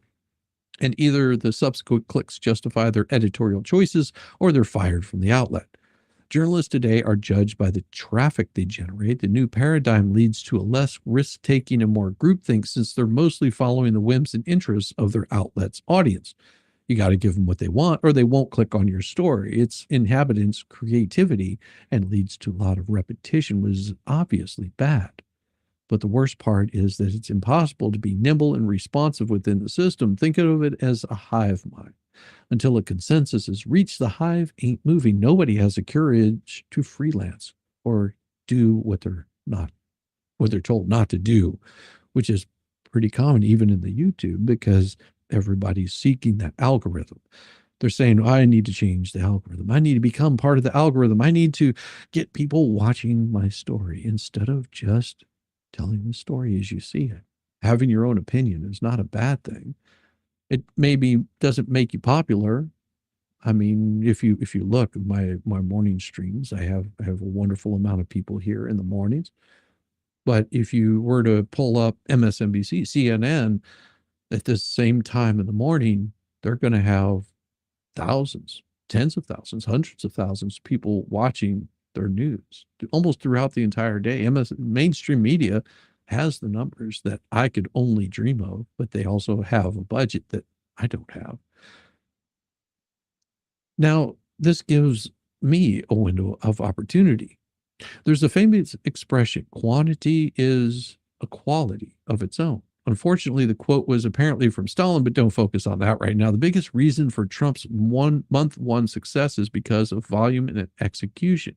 And either the subsequent clicks justify their editorial choices or they're fired from the outlet. Journalists today are judged by the traffic they generate. The new paradigm leads to a less risk-taking and more groupthink since they're mostly following the whims and interests of their outlet's audience. You got to give them what they want or they won't click on your story. Its inhabitants' creativity and leads to a lot of repetition, which is obviously bad. But the worst part is that it's impossible to be nimble and responsive within the system. Think of it as a hive mind. Until a consensus is reached, the hive ain't moving. Nobody has the courage to freelance or do what they're told not to do, which is pretty common even in the YouTube because everybody's seeking that algorithm. They're saying, I need to change the algorithm. I need to become part of the algorithm. I need to get people watching my story instead of just telling the story as you see it. Having your own opinion is not a bad thing. It maybe doesn't make you popular. I mean, if you look at my morning streams, I have a wonderful amount of people here in the mornings. But if you were to pull up MSNBC, CNN, at the same time in the morning, they're going to have thousands, tens of thousands, hundreds of thousands of people watching their news almost throughout the entire day. Mainstream media has the numbers that I could only dream of, but they also have a budget that I don't have. Now, this gives me a window of opportunity. There's a famous expression, quantity is a quality of its own. Unfortunately, the quote was apparently from Stalin, but don't focus on that right now. The biggest reason for Trump's month one success is because of volume and execution.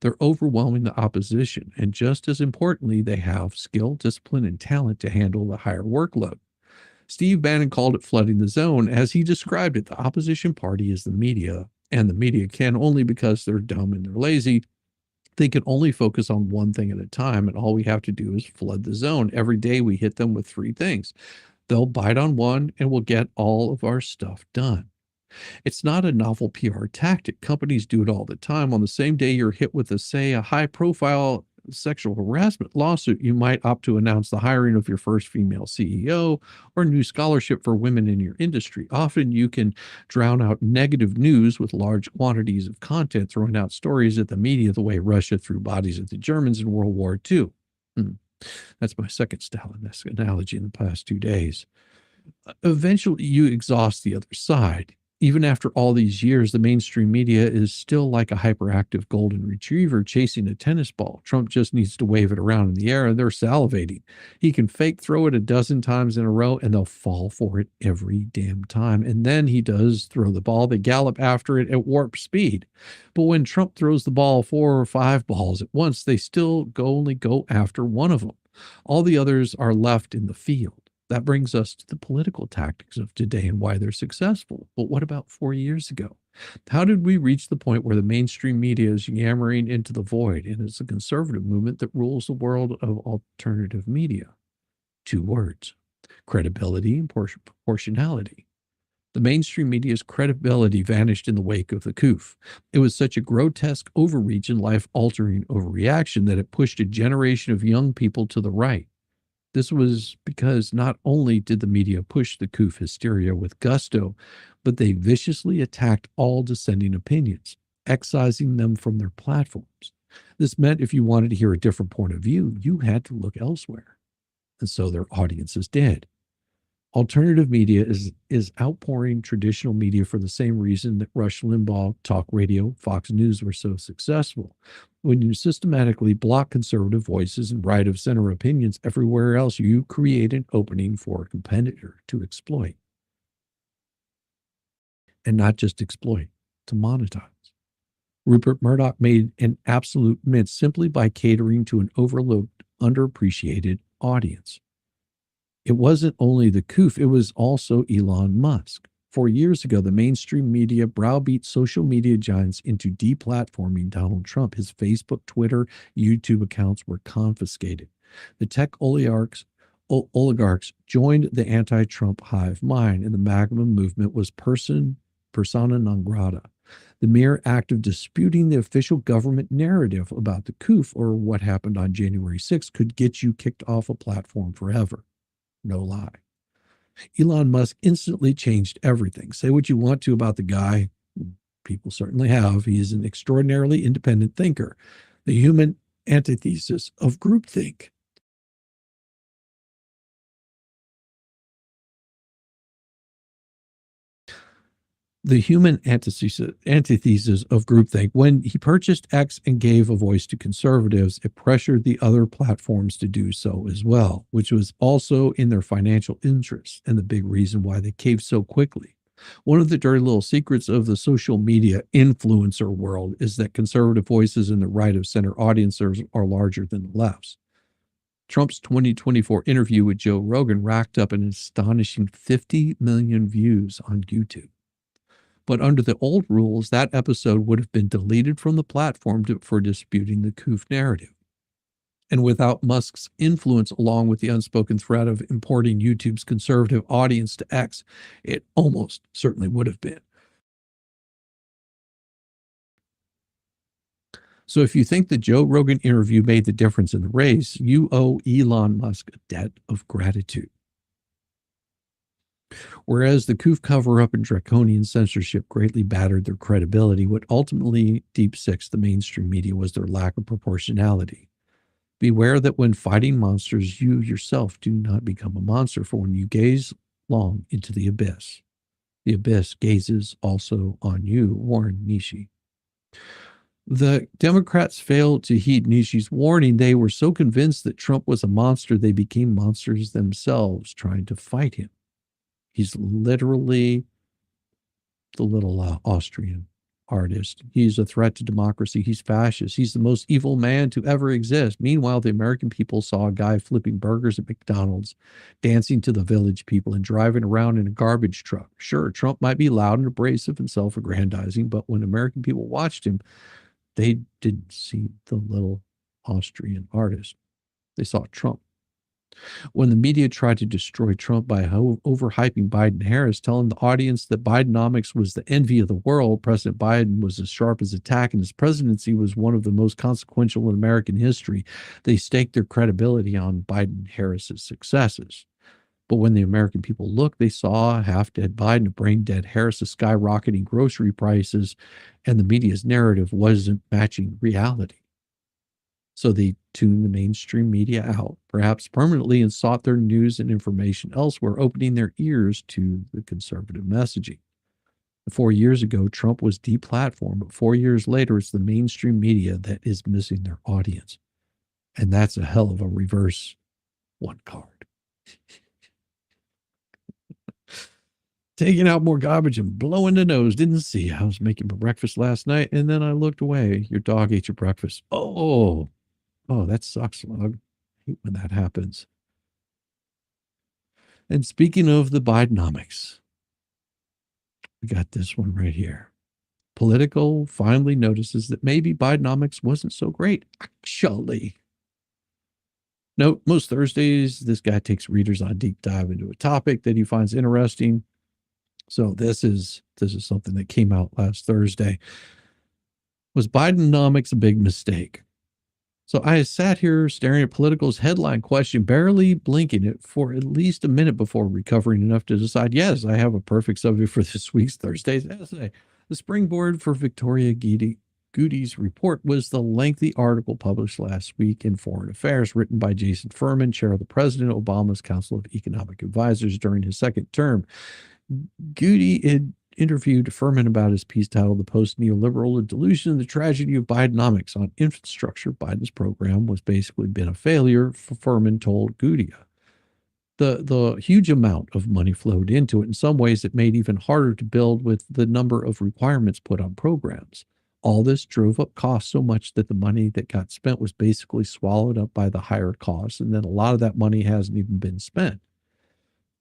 They're overwhelming the opposition. And just as importantly, they have skill, discipline, and talent to handle the higher workload. Steve Bannon called it flooding the zone. As he described it, the opposition party is the media, and the media can only because they're dumb and they're lazy. They can only focus on one thing at a time, and all we have to do is flood the zone. Every day we hit them with 3 things. They'll bite on one, and we'll get all of our stuff done. It's not a novel PR tactic. Companies do it all the time. On the same day you're hit with, a high-profile sexual harassment lawsuit, you might opt to announce the hiring of your first female CEO or new scholarship for women in your industry. Often you can drown out negative news with large quantities of content, throwing out stories at the media the way Russia threw bodies at the Germans in World War II. That's my second Stalin-esque analogy in the past 2 days. Eventually you exhaust the other side. Even after all these years, the mainstream media is still like a hyperactive golden retriever chasing a tennis ball. Trump just needs to wave it around in the air and they're salivating. He can fake throw it a dozen times in a row and they'll fall for it every damn time. And then he does throw the ball. They gallop after it at warp speed. But when Trump throws the ball 4 or 5 balls at once, they still only go after one of them. All the others are left in the field. That brings us to the political tactics of today and why they're successful. But what about 4 years ago? How did we reach the point where the mainstream media is yammering into the void and it's a conservative movement that rules the world of alternative media? 2 words, credibility and proportionality. The mainstream media's credibility vanished in the wake of the coup. It was such a grotesque overreach and life-altering overreaction that it pushed a generation of young people to the right. This was because not only did the media push the coup hysteria with gusto, but they viciously attacked all dissenting opinions, excising them from their platforms. This meant if you wanted to hear a different point of view, you had to look elsewhere. And so their audiences did. Alternative media is outpouring traditional media for the same reason that Rush Limbaugh, talk radio, Fox News were so successful. When you systematically block conservative voices and right-of-center opinions everywhere else, you create an opening for a competitor to exploit. And not just exploit, to monetize. Rupert Murdoch made an absolute mint simply by catering to an overlooked, underappreciated audience. It wasn't only the coup, it was also Elon Musk. 4 years ago, the mainstream media browbeat social media giants into deplatforming Donald Trump. His Facebook, Twitter, YouTube accounts were confiscated. The tech oligarchs joined the anti-Trump hive mind, and the MAGA movement was persona non grata. The mere act of disputing the official government narrative about the coup or what happened on January 6th could get you kicked off a platform forever. No lie. Elon Musk instantly changed everything. Say what you want to about the guy. People certainly have. He is an extraordinarily independent thinker, the human antithesis of groupthink. The human antithesis of groupthink. When he purchased X and gave a voice to conservatives, it pressured the other platforms to do so as well, which was also in their financial interests and the big reason why they caved so quickly. One of the dirty little secrets of the social media influencer world is that conservative voices in the right-of-center audiences are larger than the left's. Trump's 2024 interview with Joe Rogan racked up an astonishing 50 million views on YouTube. But under the old rules, that episode would have been deleted from the platform for disputing the coup narrative. And without Musk's influence, along with the unspoken threat of importing YouTube's conservative audience to X, it almost certainly would have been. So if you think the Joe Rogan interview made the difference in the race, you owe Elon Musk a debt of gratitude. Whereas the coup cover-up and draconian censorship greatly battered their credibility, what ultimately deep-sixed the mainstream media was their lack of proportionality. Beware that when fighting monsters, you yourself do not become a monster, for when you gaze long into the abyss gazes also on you, warned Nishi. The Democrats failed to heed Nishi's warning. They were so convinced that Trump was a monster, they became monsters themselves, trying to fight him. He's literally the little Austrian artist. He's a threat to democracy. He's fascist. He's the most evil man to ever exist. Meanwhile, the American people saw a guy flipping burgers at McDonald's, dancing to the village people, and driving around in a garbage truck. Sure, Trump might be loud and abrasive and self-aggrandizing, but when American people watched him, they didn't see the little Austrian artist. They saw Trump. When the media tried to destroy Trump by overhyping Biden-Harris, telling the audience that Bidenomics was the envy of the world, President Biden was as sharp as a tack, and his presidency was one of the most consequential in American history, they staked their credibility on Biden-Harris's successes. But when the American people looked, they saw a half-dead Biden, a brain-dead Harris, a skyrocketing grocery prices, and the media's narrative wasn't matching reality. So they tuned the mainstream media out, perhaps permanently, and sought their news and information elsewhere, opening their ears to the conservative messaging. 4 years ago, Trump was deplatformed, but 4 years later, it's the mainstream media that is missing their audience. And that's a hell of a reverse one card. Taking out more garbage and blowing the nose. Didn't see. I was making breakfast last night, and then I looked away. Your dog ate your breakfast. Oh, that sucks, Log. I hate when that happens. And speaking of the Bidenomics, we got this one right here. Politico finally notices that maybe Bidenomics wasn't so great, actually. Note, most Thursdays, this guy takes readers on a deep dive into a topic that he finds interesting. So this is something that came out last Thursday. Was Bidenomics a big mistake? So I sat here staring at Politico's headline question, barely blinking it for at least a minute before recovering enough to decide, yes, I have a perfect subject for this week's Thursday's essay. The springboard for Victoria Goody's report was the lengthy article published last week in Foreign Affairs, written by Jason Furman, chair of the President Obama's Council of Economic Advisors during his second term. Goody had interviewed Furman about his piece titled "The Post-Neoliberal Delusion and the Tragedy of Bidenomics." On infrastructure, Biden's program was basically been a failure, Furman told Goody. The huge amount of money flowed into it. In some ways, it made it even harder to build with the number of requirements put on programs. All this drove up costs so much that the money that got spent was basically swallowed up by the higher costs, and then a lot of that money hasn't even been spent.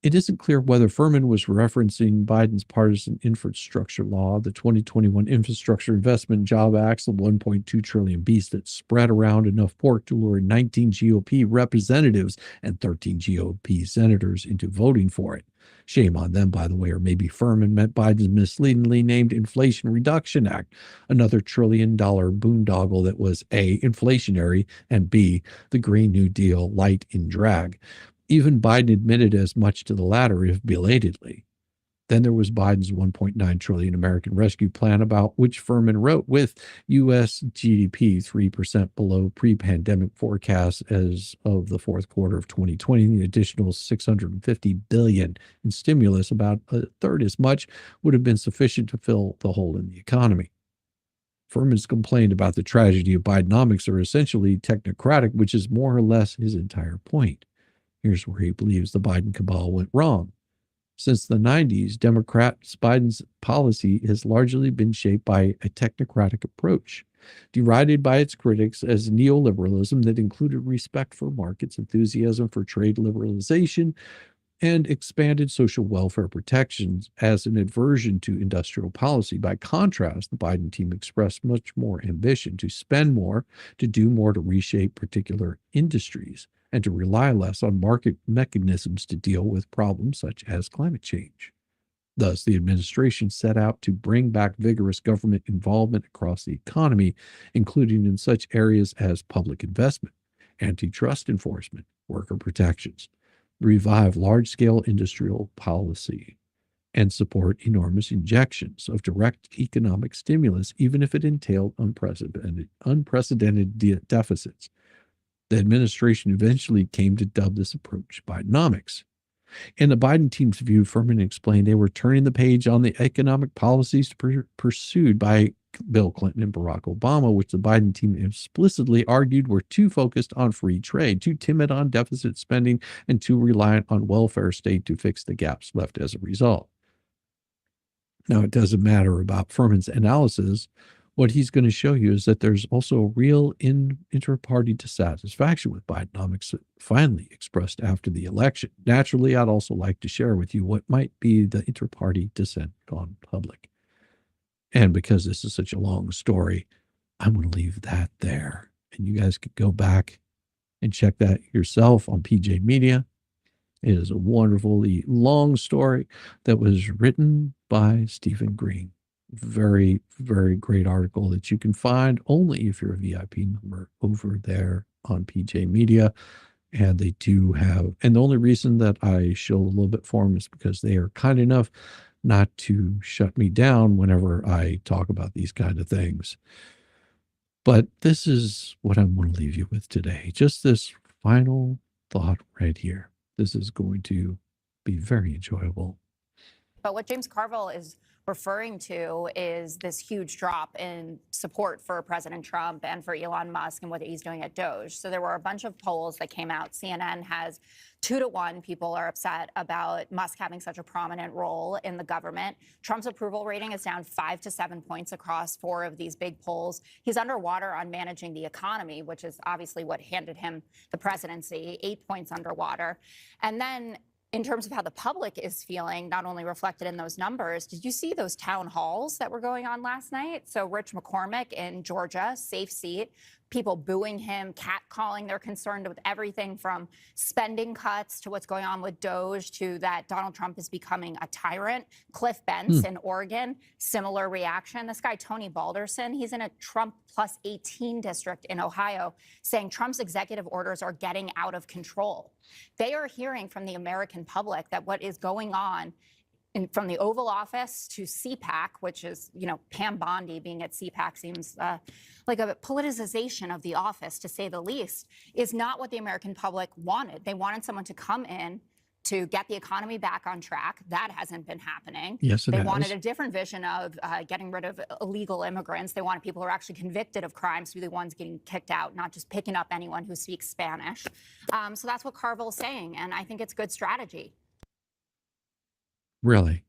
It isn't clear whether Furman was referencing Biden's partisan infrastructure law, the 2021 Infrastructure Investment and Job Act, the $1.2 trillion beast that spread around enough pork to lure 19 GOP representatives and 13 GOP senators into voting for it. Shame on them, by the way, or maybe Furman meant Biden's misleadingly named Inflation Reduction Act, another $1 trillion boondoggle that was A, inflationary, and B, the Green New Deal light in drag. Even Biden admitted as much to the latter, if belatedly. Then there was Biden's $1.9 trillion American Rescue Plan, about which Furman wrote, with U.S. GDP 3% below pre-pandemic forecasts as of the fourth quarter of 2020, the additional $650 billion in stimulus, about a third as much, would have been sufficient to fill the hole in the economy. Furman's complaint about the tragedy of Bidenomics are essentially technocratic, which is more or less his entire point. Here's where he believes the Biden cabal went wrong. Since the 90s, Biden's policy has largely been shaped by a technocratic approach, derided by its critics as neoliberalism that included respect for markets, enthusiasm for trade liberalization, and expanded social welfare protections as an aversion to industrial policy. By contrast, the Biden team expressed much more ambition to spend more, to do more to reshape particular industries, and to rely less on market mechanisms to deal with problems such as climate change. Thus, the administration set out to bring back vigorous government involvement across the economy, including in such areas as public investment, antitrust enforcement, worker protections. revive large-scale industrial policy, and support enormous injections of direct economic stimulus, even if it entailed unprecedented deficits. The administration eventually came to dub this approach Bidenomics. In the Biden team's view, Furman explained they were turning the page on the economic policies pursued by Bill Clinton and Barack Obama, which the Biden team explicitly argued were too focused on free trade, too timid on deficit spending, and too reliant on welfare state to fix the gaps left as a result. Now, it doesn't matter about Furman's analysis. What he's going to show you is that there's also real inter-party dissatisfaction with Bidenomics finally expressed after the election. Naturally, I'd also like to share with you what might be the inter-party dissent gone public. And because this is such a long story, I'm going to leave that there. And you guys could go back and check that yourself on PJ Media. It is a wonderfully long story that was written by Stephen Green. Very, very great article that you can find only if you're a VIP member over there on PJ Media. And they do have, and the only reason that I show a little bit for them is because they are kind enough not to shut me down whenever I talk about these kind of things. But this is what I'm going to leave you with today. Just this final thought right here. This is going to be very enjoyable. But what James Carville is referring to is this huge drop in support for President Trump and for Elon Musk and what he's doing at Doge. So there were a bunch of polls that came out. CNN has 2-to-1 people are upset about Musk having such a prominent role in the government. Trump's approval rating is down 5 to 7 points across 4 of these big polls. He's underwater on managing the economy, which is obviously what handed him the presidency, 8 points underwater. And then in terms of how the public is feeling, not only reflected in those numbers, did you see those town halls that were going on last night? So Rich McCormick in Georgia, safe seat, people booing him, catcalling. They're concerned with everything from spending cuts to what's going on with Doge to that Donald Trump is becoming a tyrant. Cliff Bentz in Oregon, similar reaction. This guy, Tony Balderson, he's in a Trump plus 18 district in Ohio, saying Trump's executive orders are getting out of control. They are hearing from the American public that what is going on from the Oval Office to CPAC, which is, you know, Pam Bondi being at CPAC seems like a politicization of the office, to say the least, is not what the American public wanted. They wanted someone to come in to get the economy back on track. That hasn't been happening. Yes, They wanted a different vision of getting rid of illegal immigrants. They wanted people who are actually convicted of crimes to be the ones getting kicked out, not just picking up anyone who speaks Spanish. So that's what Carville is saying, and I think it's good strategy. Really?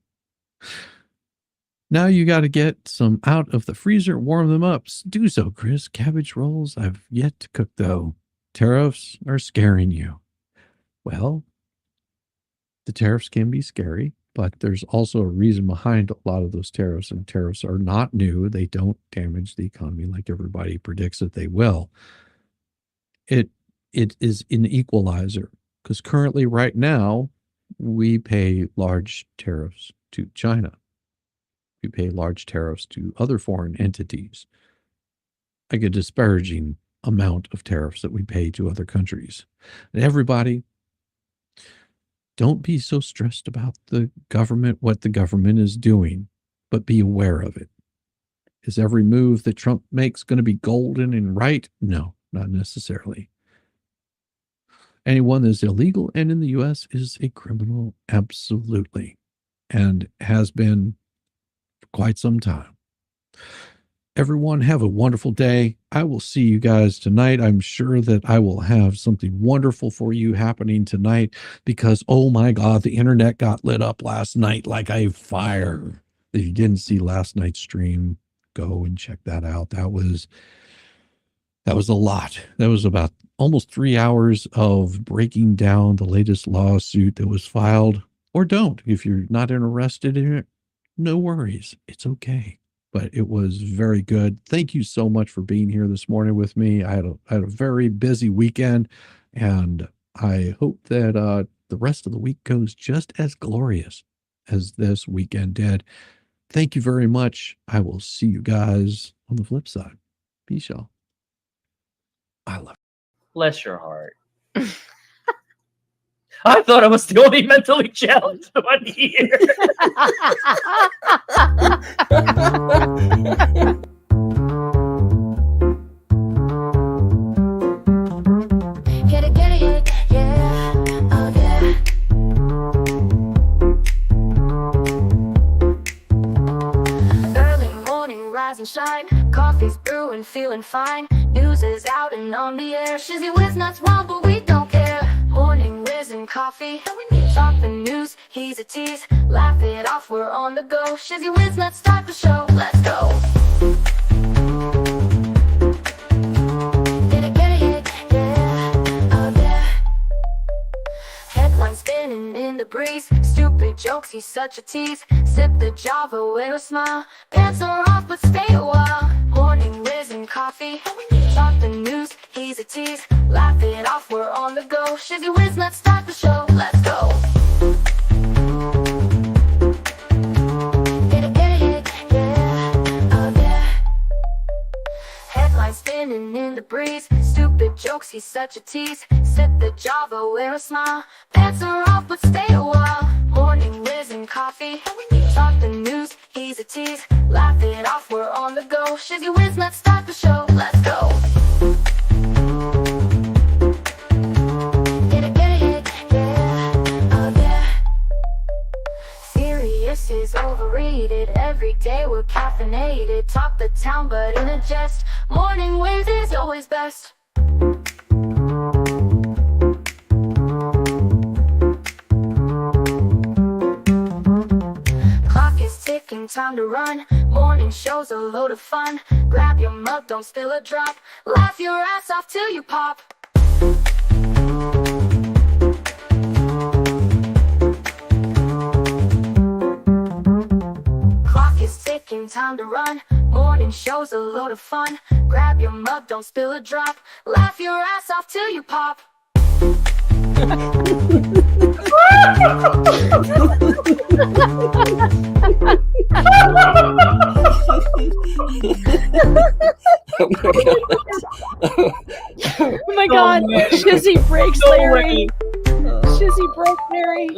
Now you got to get some out of the freezer, warm them up. Do so, Chris. Cabbage rolls, I've yet to cook, though. Tariffs are scaring you. Well, the tariffs can be scary, but there's also a reason behind a lot of those tariffs, and tariffs are not new. They don't damage the economy like everybody predicts that they will. It is an equalizer, because currently, right now, we pay large tariffs to China. We pay large tariffs to other foreign entities, like a disparaging amount of tariffs that we pay to other countries. And everybody, don't be so stressed about the government, what the government is doing, but be aware of it. Is every move that Trump makes going to be golden and right? No, not necessarily. Anyone that's illegal and in the U.S. is a criminal, absolutely, and has been for quite some time. Everyone have a wonderful day. I will see you guys tonight. I'm sure that I will have something wonderful for you happening tonight because, oh my God, the internet got lit up last night like a fire. If you didn't see last night's stream, go and check that out. That was a lot. That was about almost 3 hours of breaking down the latest lawsuit that was filed. Or don't. If you're not interested in it, no worries. It's okay. But it was very good. Thank you so much for being here this morning with me. I had a very busy weekend, and I hope that the rest of the week goes just as glorious as this weekend did. Thank you very much. I will see you guys on the flip side. Peace, y'all. I love you. Bless your heart. I thought I was the only mentally challenged one here. Get it, yeah, oh yeah. Early morning, rise and shine. Coffee's brewing, feeling fine. News is out and on the air. Shizzy Whiz nuts wild, but we don't care. Morning Whiz and Coffee. Talk the news, he's a tease. Laugh it off, we're on the go. Shizzy Whiz nuts, start the show. Let's go. Spinning in the breeze, stupid jokes, he's such a tease. Sip the Java with a smile. Pants are off, but stay a while. Morning Whiz and Coffee. Talk the news, he's a tease. Laugh it off, we're on the go. Shizzy Whiz, let's start the show. Let's go. Get it, yeah, oh yeah. Headlines spinning in the breeze, stupid jokes, he's such a tease. Sip the Java, wear a smile. Pants are off, but stay a while. Morning Whiz and Coffee. Talk the news, he's a tease. Laugh it off, we're on the go. Shizzy Whiz, let's start the show. Let's go. Get it, yeah, oh yeah. Serious is overrated. Every day we're caffeinated. Talk the town, but in a jest. Morning Whiz is always best. Ticking, time to run. Morning show's a load of fun. Grab your mug, don't spill a drop. Laugh your ass off till you pop. Clock is ticking, time to run. Morning show's a load of fun. Grab your mug, don't spill a drop. Laugh your ass off till you pop. Oh my god, Shizzy breaks Larry. Shizzy broke Larry.